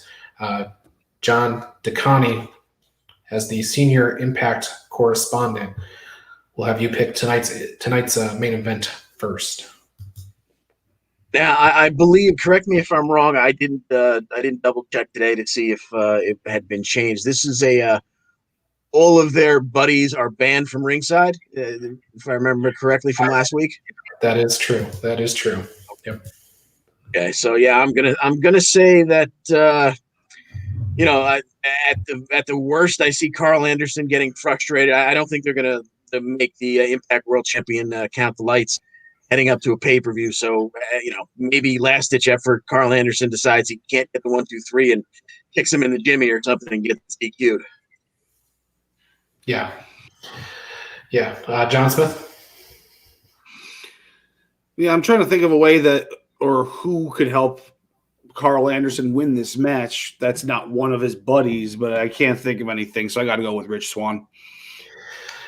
John DeConnie, as the senior Impact correspondent, will have you pick tonight's main event first. Now, I believe. Correct me if I'm wrong. I didn't double check today to see if it had been changed. This is all of their buddies are banned from ringside, if I remember correctly from last week. That is true. Yep. Okay, so yeah, I'm gonna say that at the worst, I see Karl Anderson getting frustrated. I don't think they're gonna make the Impact World Champion count the lights heading up to a pay-per-view. So, maybe last-ditch effort, Karl Anderson decides he can't get the 1, 2, 3 and kicks him in the Jimmy or something and gets DQ'd. Yeah. John Smith? Yeah, I'm trying to think of a way or who could help Karl Anderson win this match. That's not one of his buddies, but I can't think of anything, so I got to go with Rich Swann.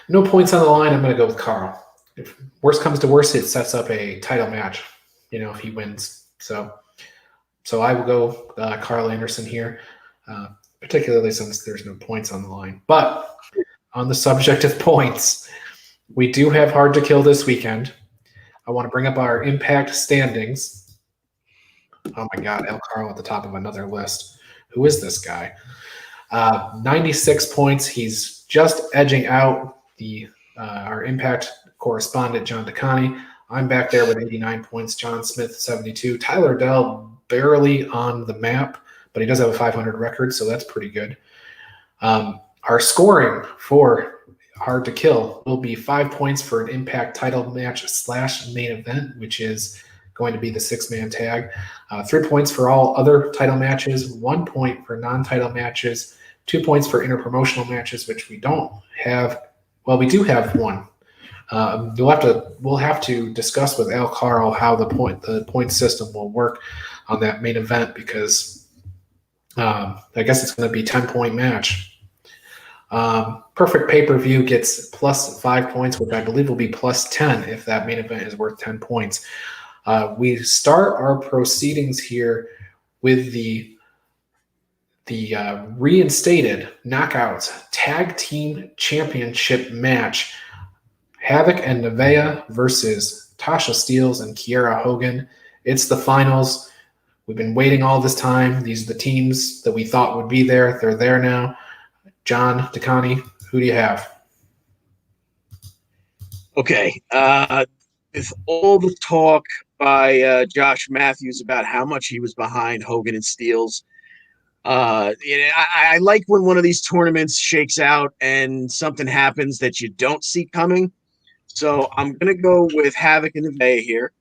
No points on the line. I'm going to go with Karl. If worst comes to worst, it sets up a title match, if he wins. So I will go Karl Anderson here, particularly since there's no points on the line. But on the subject of points, we do have Hard to Kill this weekend. I want to bring up our Impact standings. Oh my God, El Carl at the top of another list. Who is this guy? 96 points. He's just edging out our Impact correspondent, John DeConnie. I'm back there with 89 points. John Smith, 72. Tyler Adelle barely on the map, but he does have a 500 record, so that's pretty good. Our scoring for Hard to Kill will be 5 points for an Impact title match / main event, which is going to be the 6-man tag. 3 points for all other title matches, 1 point for non-title matches, 2 points for interpromotional matches, which we don't have. Well, we do have one. We'll have to discuss with Al Carl how the point system will work on that main event, because I guess it's going to be 10-point match. Perfect pay-per-view gets plus 5 points, which I believe will be plus 10 if that main event is worth 10 points. We start our proceedings here with the reinstated Knockouts Tag Team Championship match. Havoc and Nevaeh versus Tasha Steelz and Kiera Hogan. It's the finals. We've been waiting all this time. These are the teams that we thought would be there. They're there now. John DeConnie, who do you have? Okay. With all the talk by Josh Matthews about how much he was behind Hogan and Steelz, I like when one of these tournaments shakes out and something happens that you don't see coming. So I'm gonna go with Havoc and Nevaeh here.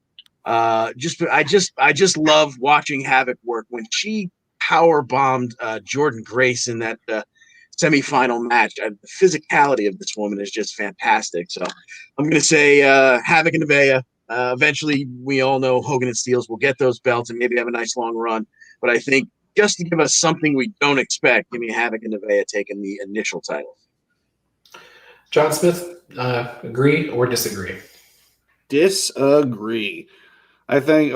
I just love watching Havoc work. When she power bombed Jordan Grace in that semifinal match, the physicality of this woman is just fantastic. So I'm gonna say Havoc and Nevaeh. Eventually, we all know Hogan and Steelz will get those belts and maybe have a nice long run. But I think just to give us something we don't expect, give me Havoc and Nevaeh taking the initial titles. John Smith, agree or disagree? Disagree. I think,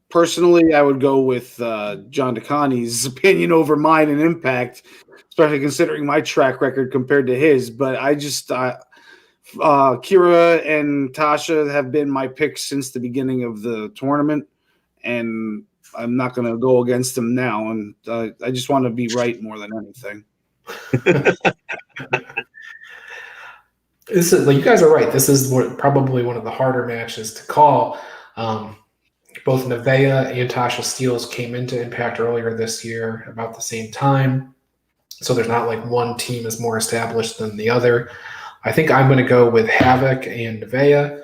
personally, I would go with John DeConnie's opinion over mine and Impact, especially considering my track record compared to his. But Kira and Tasha have been my picks since the beginning of the tournament, and I'm not going to go against them now. And I just want to be right more than anything. You guys are right. This is probably one of the harder matches to call. Both Nevaeh and Tasha Steelz came into Impact earlier this year about the same time. So there's not like one team is more established than the other. I think I'm going to go with Havoc and Nevaeh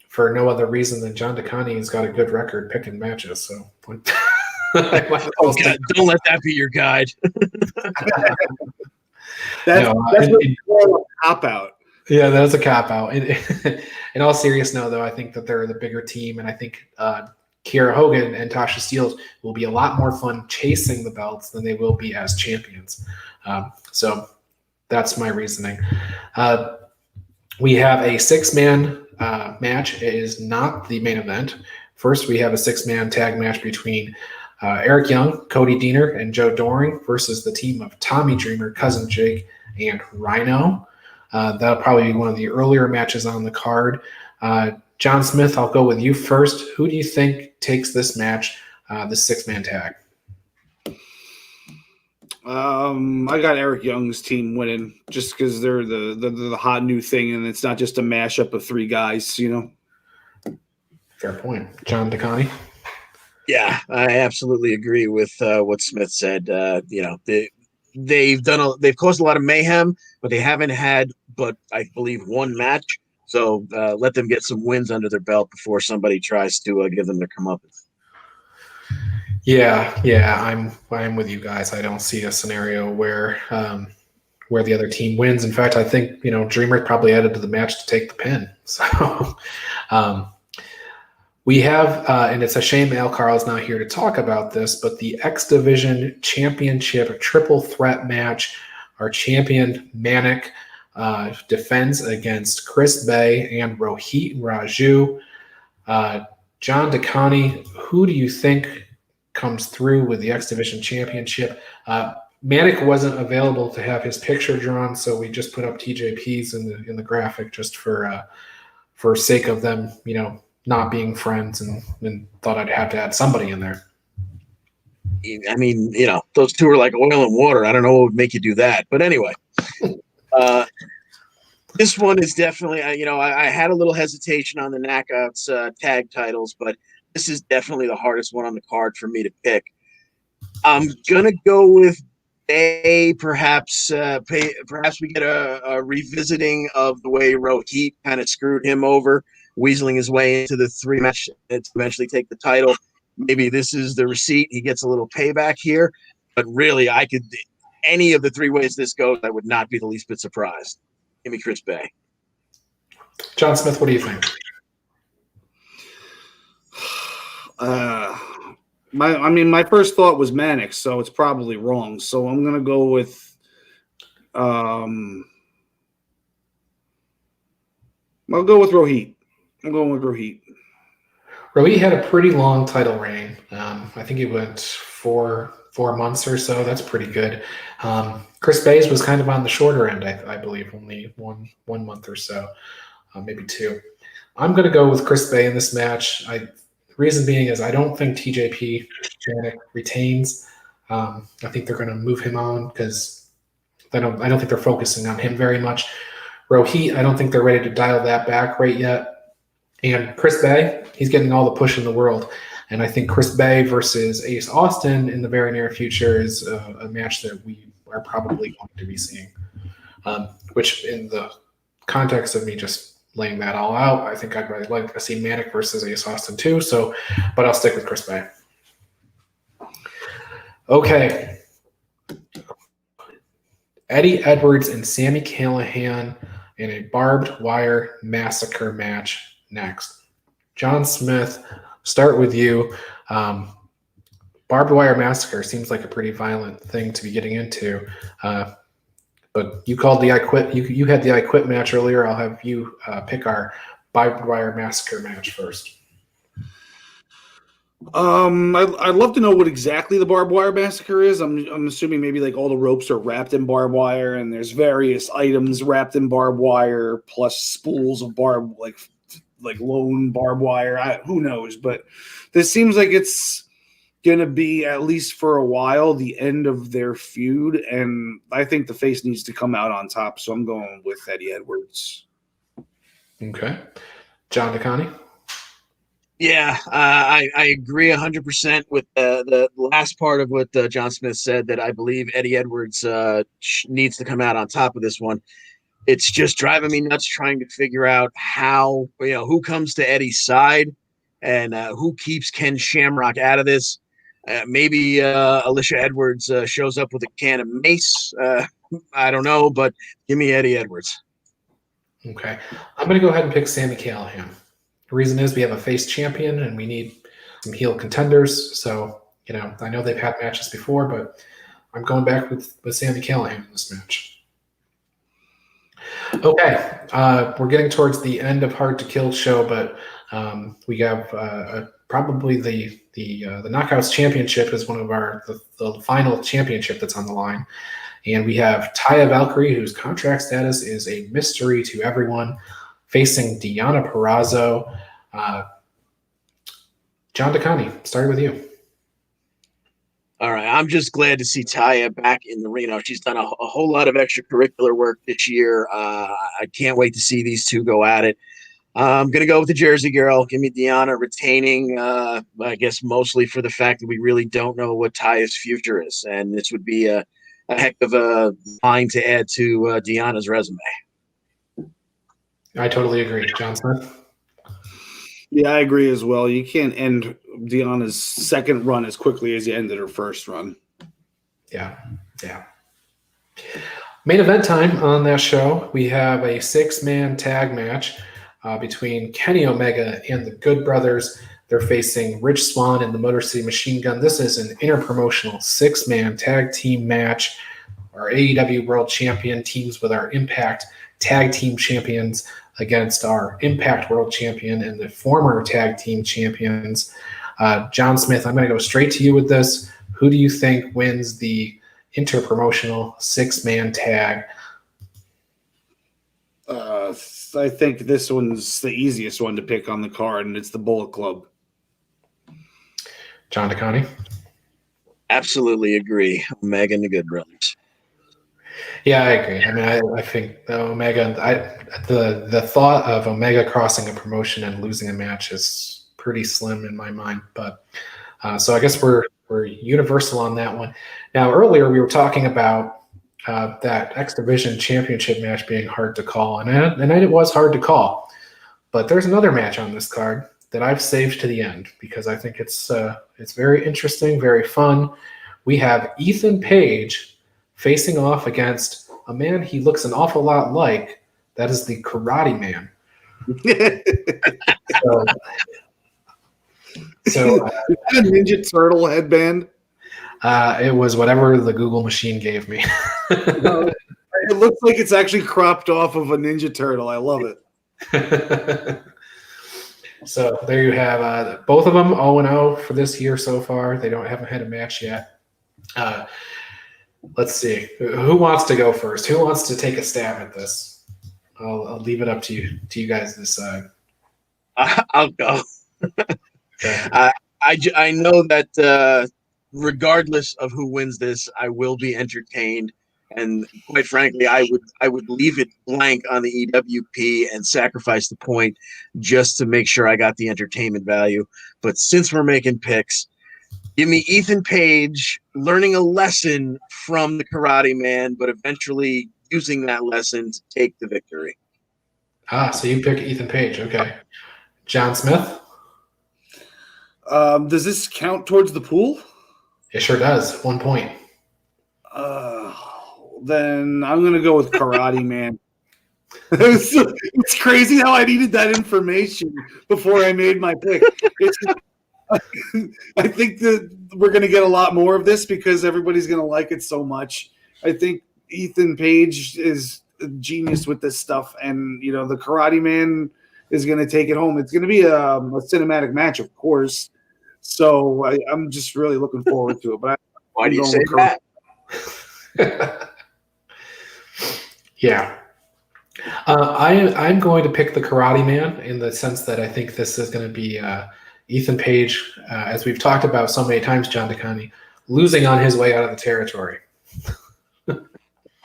for no other reason than John DeConnie has got a good record picking matches. So Oh, God, don't let that be your guide. That's a cop out. Yeah, that's a cop out. In all seriousness, no, though, I think that they're the bigger team, and I think Kiera Hogan and Tasha Steelz will be a lot more fun chasing the belts than they will be as champions. So that's my reasoning. We have a 6-man match. It is not the main event. First, we have a 6-man tag match between Eric Young, Cody Deaner, and Joe Doring versus the team of Tommy Dreamer, Cousin Jake, and Rhino. That'll probably be one of the earlier matches on the card. John Smith, I'll go with you first. Who do you think takes this match, this 6-man tag? I got Eric Young's team winning just because they're the hot new thing, and it's not just a mashup of 3 guys, Fair point. John DeConnie? Yeah, I absolutely agree with what Smith said. They've caused a lot of mayhem, but they haven't had but I believe one match. So let them get some wins under their belt before somebody tries to give them their comeuppance. Yeah, I'm with you guys. I don't see a scenario where the other team wins. In fact, I think Dreamer probably added to the match to take the pin. So we have, and it's a shame Al Karl is not here to talk about this, but the X Division Championship triple threat match. Our champion Manik defends against Chris Bay and Rohit Raju. John DeConnie, who do you think comes through with the X Division Championship? Manik wasn't available to have his picture drawn, so we just put up TJP's in the graphic just for sake of them, not being friends, and thought I'd have to add somebody in there. I mean, those two are like oil and water. I don't know what would make you do that, but anyway. This one is definitely, I had a little hesitation on the Knockouts tag titles, but this is definitely the hardest one on the card for me to pick. I'm gonna go with A. Perhaps we get a revisiting of the way Rohit kind of screwed him over, weaseling his way into the 3-match to eventually take the title. Maybe this is the receipt. He gets a little payback here, but really, any of the 3 ways this goes, I would not be the least bit surprised. Give me Chris Bay. John Smith, what do you think? My first thought was Mannix, so it's probably wrong. So I'm gonna go with I'll go with Rohit. I'm going with Rohit. Rohit had a pretty long title reign. I think it went 4 months or so. That's pretty good. Chris Bay's was kind of on the shorter end, I believe, only one month or so, maybe 2. I'm going to go with Chris Bay in this match. The reason being is I don't think TJP retains. I think they're going to move him on because I don't think they're focusing on him very much. Rohit, I don't think they're ready to dial that back right yet. And Chris Bay, he's getting all the push in the world. And I think Chris Bay versus Ace Austin in the very near future is a match that we are probably going to be seeing. Which, in the context of me just laying that all out, I think I'd really like to see Manik versus Ace Austin too. So, but I'll stick with Chris Bay. Okay. Eddie Edwards and Sami Callihan in a barbed wire massacre match next. John Smith, start with you. Barbed wire massacre seems like a pretty violent thing to be getting into. But you called the I Quit. You had the I Quit match earlier. I'll have you pick our barbed wire massacre match first. I'd love to know what exactly the barbed wire massacre is. I'm assuming maybe like all the ropes are wrapped in barbed wire, and there's various items wrapped in barbed wire, plus spools of like lone barbed wire. Who knows? But this seems like it's gonna be, at least for a while, the end of their feud, and I think the face needs to come out on top. So I'm going with Eddie Edwards. Okay. John DeConnie? Yeah, I agree 100% with the last part of what John Smith said, that I believe Eddie Edwards needs to come out on top of this one. It's just driving me nuts trying to figure out how, who comes to Eddie's side and who keeps Ken Shamrock out of this. Maybe Alicia Edwards shows up with a can of mace. I don't know, but give me Eddie Edwards. Okay. I'm going to go ahead and pick Sami Callihan. The reason is we have a face champion and we need some heel contenders. So, I know they've had matches before, but I'm going back with Sami Callihan in this match. Okay. We're getting towards the end of Hard to Kill show, but we have probably the Knockouts Championship is one of the final championship that's on the line. And we have Taya Valkyrie, whose contract status is a mystery to everyone, facing Deonna Purrazzo. John DeConnie, starting with you. All right. I'm just glad to see Taya back in the ring. She's done a whole lot of extracurricular work this year. I can't wait to see these two go at it. I'm going to go with the Jersey Girl. Give me Deonna retaining, I guess, mostly for the fact that we really don't know what Taya's future is. And this would be a heck of a line to add to Deonna's resume. I totally agree. John Smith? Yeah, I agree as well. You can't end Deonna's second run as quickly as you ended her first run. Yeah. Main event time on that show. We have a 6-man tag match between Kenny Omega and the Good Brothers. They're facing Rich Swann and the Motor City Machine Gun. This is an interpromotional 6-man tag team match. Our AEW World Champion teams with our Impact Tag Team Champions against our Impact World Champion and the former Tag Team Champions. John Smith, I'm going to go straight to you with this. Who do you think wins the interpromotional 6-man tag? I think this one's the easiest one to pick on the card, and it's the Bullet Club. John DeConnie? Absolutely agree. Omega and the Good Brothers. Yeah, I agree. I mean, I think Omega. The thought of Omega crossing a promotion and losing a match is pretty slim in my mind. But so I guess we're universal on that one. Now, earlier we were talking about that X Division Championship match being hard to call, and it was hard to call. But there's another match on this card that I've saved to the end because I think it's very interesting, very fun. We have Ethan Page facing off against a man he looks an awful lot like. That is the Karate Man. So a Ninja Turtle headband. It was whatever the Google machine gave me. It looks like it's actually cropped off of a Ninja Turtle. I love it. So there you have both of them 0-0 for this year so far. They haven't had a match yet. Let's see. Who wants to go first? Who wants to take a stab at this? I'll leave it up to you guys to decide. I'll go. Okay. I know that regardless of who wins this, I will be entertained. And quite frankly, I would leave it blank on the EWP and sacrifice the point just to make sure I got the entertainment value. But since we're making picks, give me Ethan Page learning a lesson from the Karate Man, but eventually using that lesson to take the victory. So you pick Ethan Page. Okay. John Smith? Does this count towards the pool? It sure does. 1 point. Then I'm going to go with Karate Man. It's crazy how I needed that information before I made my pick. I think that we're going to get a lot more of this because everybody's going to like it so much. I think Ethan Page is a genius with this stuff, and the Karate Man is going to take it home. It's going to be a cinematic match, of course, So I'm just really looking forward to it. But Why do you going say with Karl. that? Yeah. I'm going to pick the Karate Man in the sense that I think this is going to be Ethan Page, as we've talked about so many times, John DeConi, losing on his way out of the territory.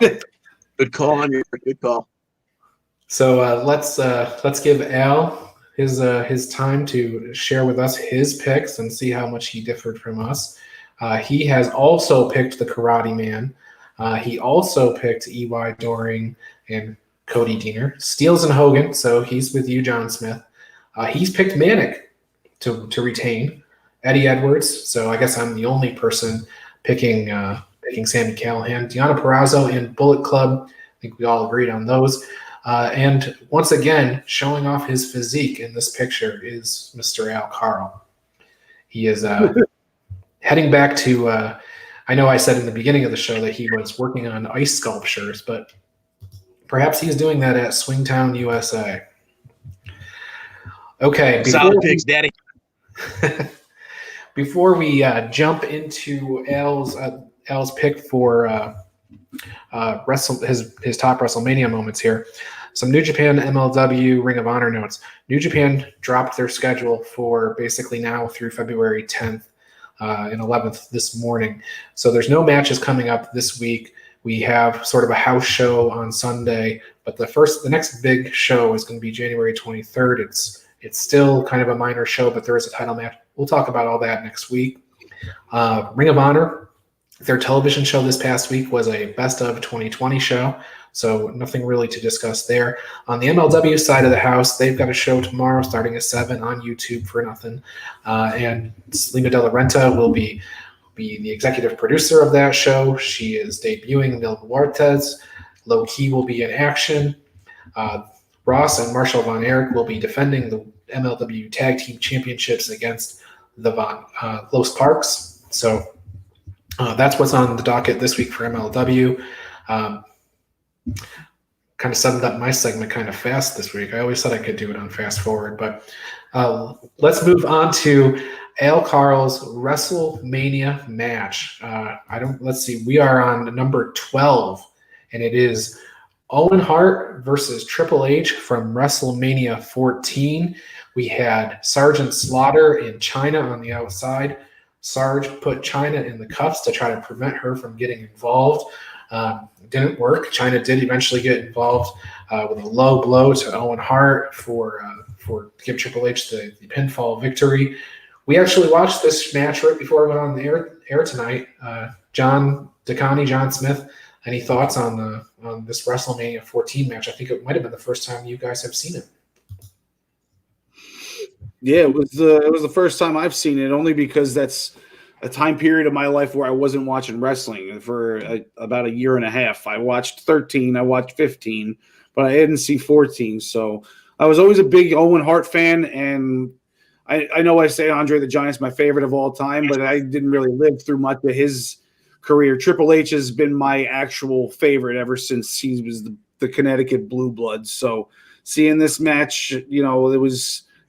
Good call on your good call. So let's give Al his time to share with us his picks and see how much he differed from us. He has also picked the Karate Man. He also picked E.Y. Doring and Cody Deaner. Steels and Hogan, so he's with you, John Smith. He's picked Manic to retain. Eddie Edwards, so I guess I'm the only person picking Sammy Callahan. Deonna Purrazzo and Bullet Club. I think we all agreed on those. And once again, showing off his physique in this picture is Mr. Al Karl. He is heading back to, I know I said in the beginning of the show that he was working on ice sculptures, but perhaps he's doing that at Swingtown, USA. Okay. Solid picks, Daddy. Before we jump into Al's pick for his top WrestleMania moments here, some New Japan, MLW, Ring of Honor notes. New Japan dropped their schedule for basically now through February 10th and 11th this morning. So there's no matches coming up this week. We have sort of a house show on Sunday, but the next big show is going to be January 23rd. It's still kind of a minor show, but there is a title match. We'll talk about all that next week. Ring of Honor, their television show this past week was a best of 2020 show, so nothing really to discuss there. On the MLW side of the house, they've got a show tomorrow starting at 7 on YouTube for nothing. And Selena De La Renta will be the executive producer of that show. She is debuting Mil Muertes. Low Key will be in action. Ross and Marshall Von Erich will be defending the MLW Tag Team Championships against the Los Parks. So that's what's on the docket this week for MLW. Kind of summed up my segment kind of fast this week. I always said I could do it on fast forward, but let's move on to Al Karl's WrestleMania match. Let's see. We are on number 12, and it is Owen Hart versus Triple H from WrestleMania 14. We had Sergeant Slaughter in China on the outside. Sarge put Chyna in the cuffs to try to prevent her from getting involved. Didn't work. Chyna did eventually get involved with a low blow to Owen Hart for give Triple H the pinfall victory. We actually watched this match right before we went on the air tonight. John DeConi, John Smith, any thoughts on this WrestleMania 14 match? I think it might have been the first time you guys have seen it. Yeah, it was the first time I've seen it, only because that's a time period of my life where I wasn't watching wrestling for about a year and a half. I watched 13, I watched 15, but I didn't see 14. So I was always a big Owen Hart fan, and I know I say Andre the Giant's my favorite of all time, but I didn't really live through much of his career. Triple H has been my actual favorite ever since he was the Connecticut Blue Bloods. So seeing this match, it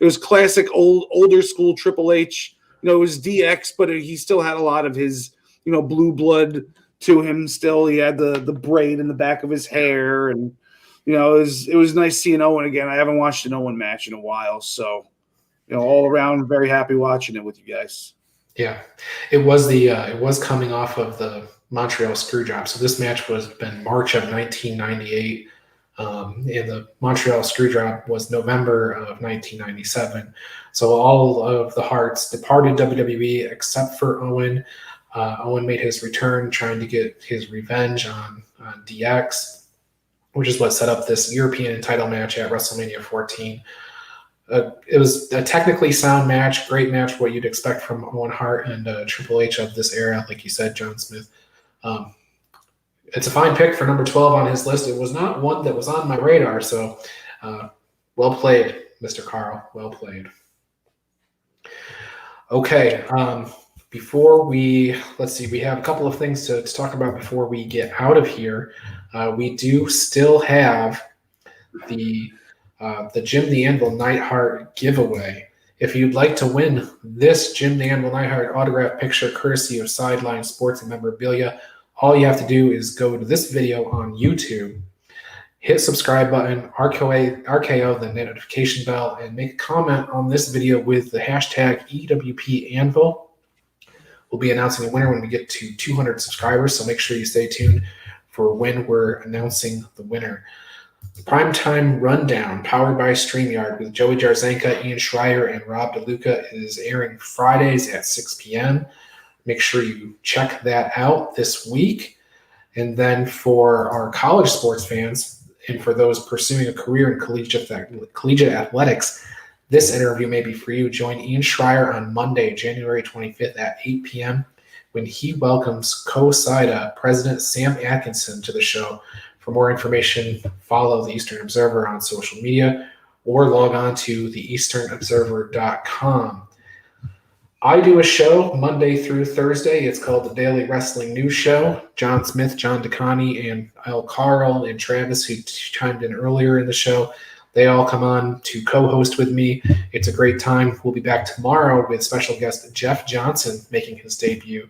was classic older school Triple H. It was DX, but he still had a lot of his, blue blood to him still. He had the braid in the back of his hair, and it was nice seeing Owen again. I haven't watched an Owen match in a while, so all around very happy watching it with you guys. Yeah, it was coming off of the Montreal Screwjob. So this match was in March of 1998. And the Montreal Screwjob was November of 1997. So all of the Harts departed WWE except for Owen. Owen made his return, trying to get his revenge on DX, which is what set up this European title match at WrestleMania 14. It was a technically sound match, great match, what you'd expect from Owen Hart and Triple H of this era, like you said, John Smith. It's a fine pick for number 12 on his list. It was not one that was on my radar, so well played, Mr. Karl. Well played. Okay, we have a couple of things to talk about before we get out of here. We do still have the Jim the Anvil Neidhart giveaway. If you'd like to win this Jim the Anvil Neihart autograph picture courtesy of Sideline Sports and Memorabilia, all you have to do is go to this video on YouTube, hit subscribe button, RKO the notification bell, and make a comment on this video with the hashtag EWPAnvil. We'll be announcing a winner when we get to 200 subscribers, so make sure you stay tuned for when we're announcing the winner. Primetime Rundown, powered by StreamYard, with Joey Jarzenka, Ian Schreier, and Rob DeLuca, is airing Fridays at 6 p.m. Make sure you check that out this week. And then for our college sports fans, and for those pursuing a career in collegiate athletics, this interview may be for you. Join Ian Schreier on Monday, January 25th at 8 p.m. when he welcomes co-SIDA President Sam Atkinson to the show. For more information, follow the Eastern Observer on social media or log on to theeasternobserver.com. I do a show Monday through Thursday. It's called the Daily Wrestling News Show. John Smith, John DeConnie, and Karl and Travis, who chimed in earlier in the show, they all come on to co-host with me. It's a great time. We'll be back tomorrow with special guest Jeff Johnson making his debut.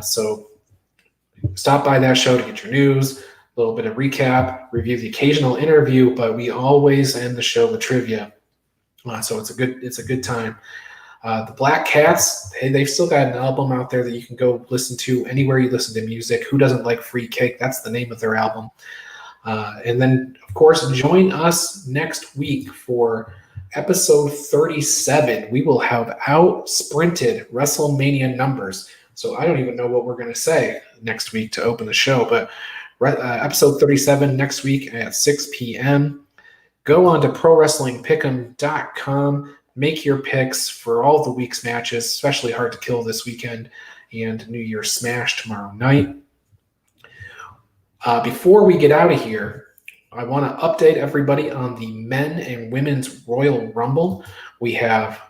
So stop by that show to get your news, a little bit of recap, review the occasional interview, but we always end the show with trivia. So it's a good time. The Black Cats, they've still got an album out there that you can go listen to anywhere you listen to music. Who doesn't like free cake? That's the name of their album. And then, of course, join us next week for episode 37. We will have out-sprinted WrestleMania numbers. So I don't even know what we're going to say next week to open the show. But episode 37 next week at 6 p.m. Go on to ProWrestlingPick'em.com. Make your picks for all the week's matches, especially Hard to Kill this weekend and New Year's Smash tomorrow night. Before we get out of here, I want to update everybody on the men and women's Royal Rumble. We have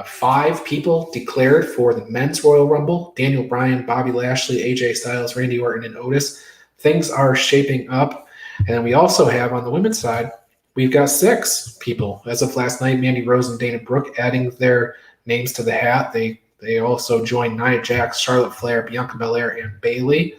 5 people declared for the men's Royal Rumble: Daniel Bryan, Bobby Lashley, AJ Styles, Randy Orton, and Otis. Things are shaping up. And then we also have on the women's side, we've got 6 people. As of last night, Mandy Rose and Dana Brooke adding their names to the hat. They also joined Nia Jax, Charlotte Flair, Bianca Belair, and Bayley.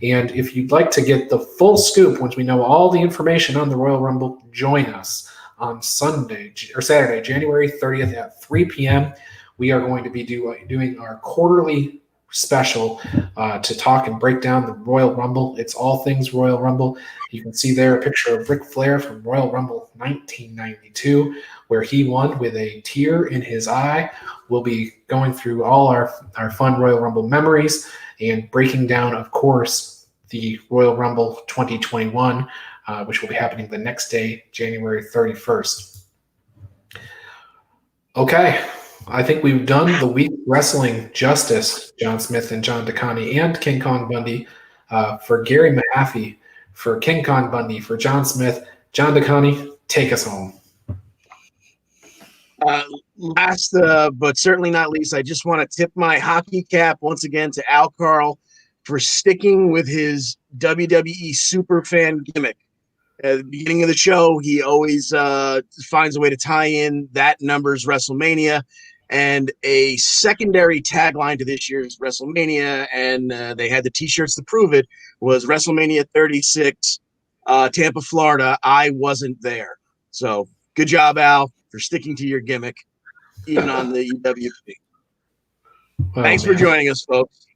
And if you'd like to get the full scoop, once we know all the information on the Royal Rumble, join us on Saturday, January 30th at 3 p.m. We are going to be doing our quarterly special to talk and break down the Royal Rumble. It's all things Royal Rumble. You can see there a picture of Ric Flair from Royal Rumble 1992, where he won with a tear in his eye. We'll be going through all our fun Royal Rumble memories and breaking down, of course, the Royal Rumble 2021, which will be happening the next day, January 31st. Okay, I think we've done the week wrestling justice, John Smith and John DeConnie and King Kong Bundy. For Gary Mehaffy, for King Kong Bundy, for John Smith, John DeConnie, take us home. Last, but certainly not least, I just want to tip my hockey cap once again to Al Karl for sticking with his WWE superfan gimmick. At the beginning of the show, he always finds a way to tie in that number's WrestleMania, and a secondary tagline to this year's WrestleMania, and they had the T-shirts to prove it, was WrestleMania 36, Tampa, Florida. I wasn't there. So good job, Al, for sticking to your gimmick, even on the EWP. Thanks for joining us, folks.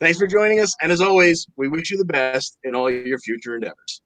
Thanks for joining us. And as always, we wish you the best in all your future endeavors.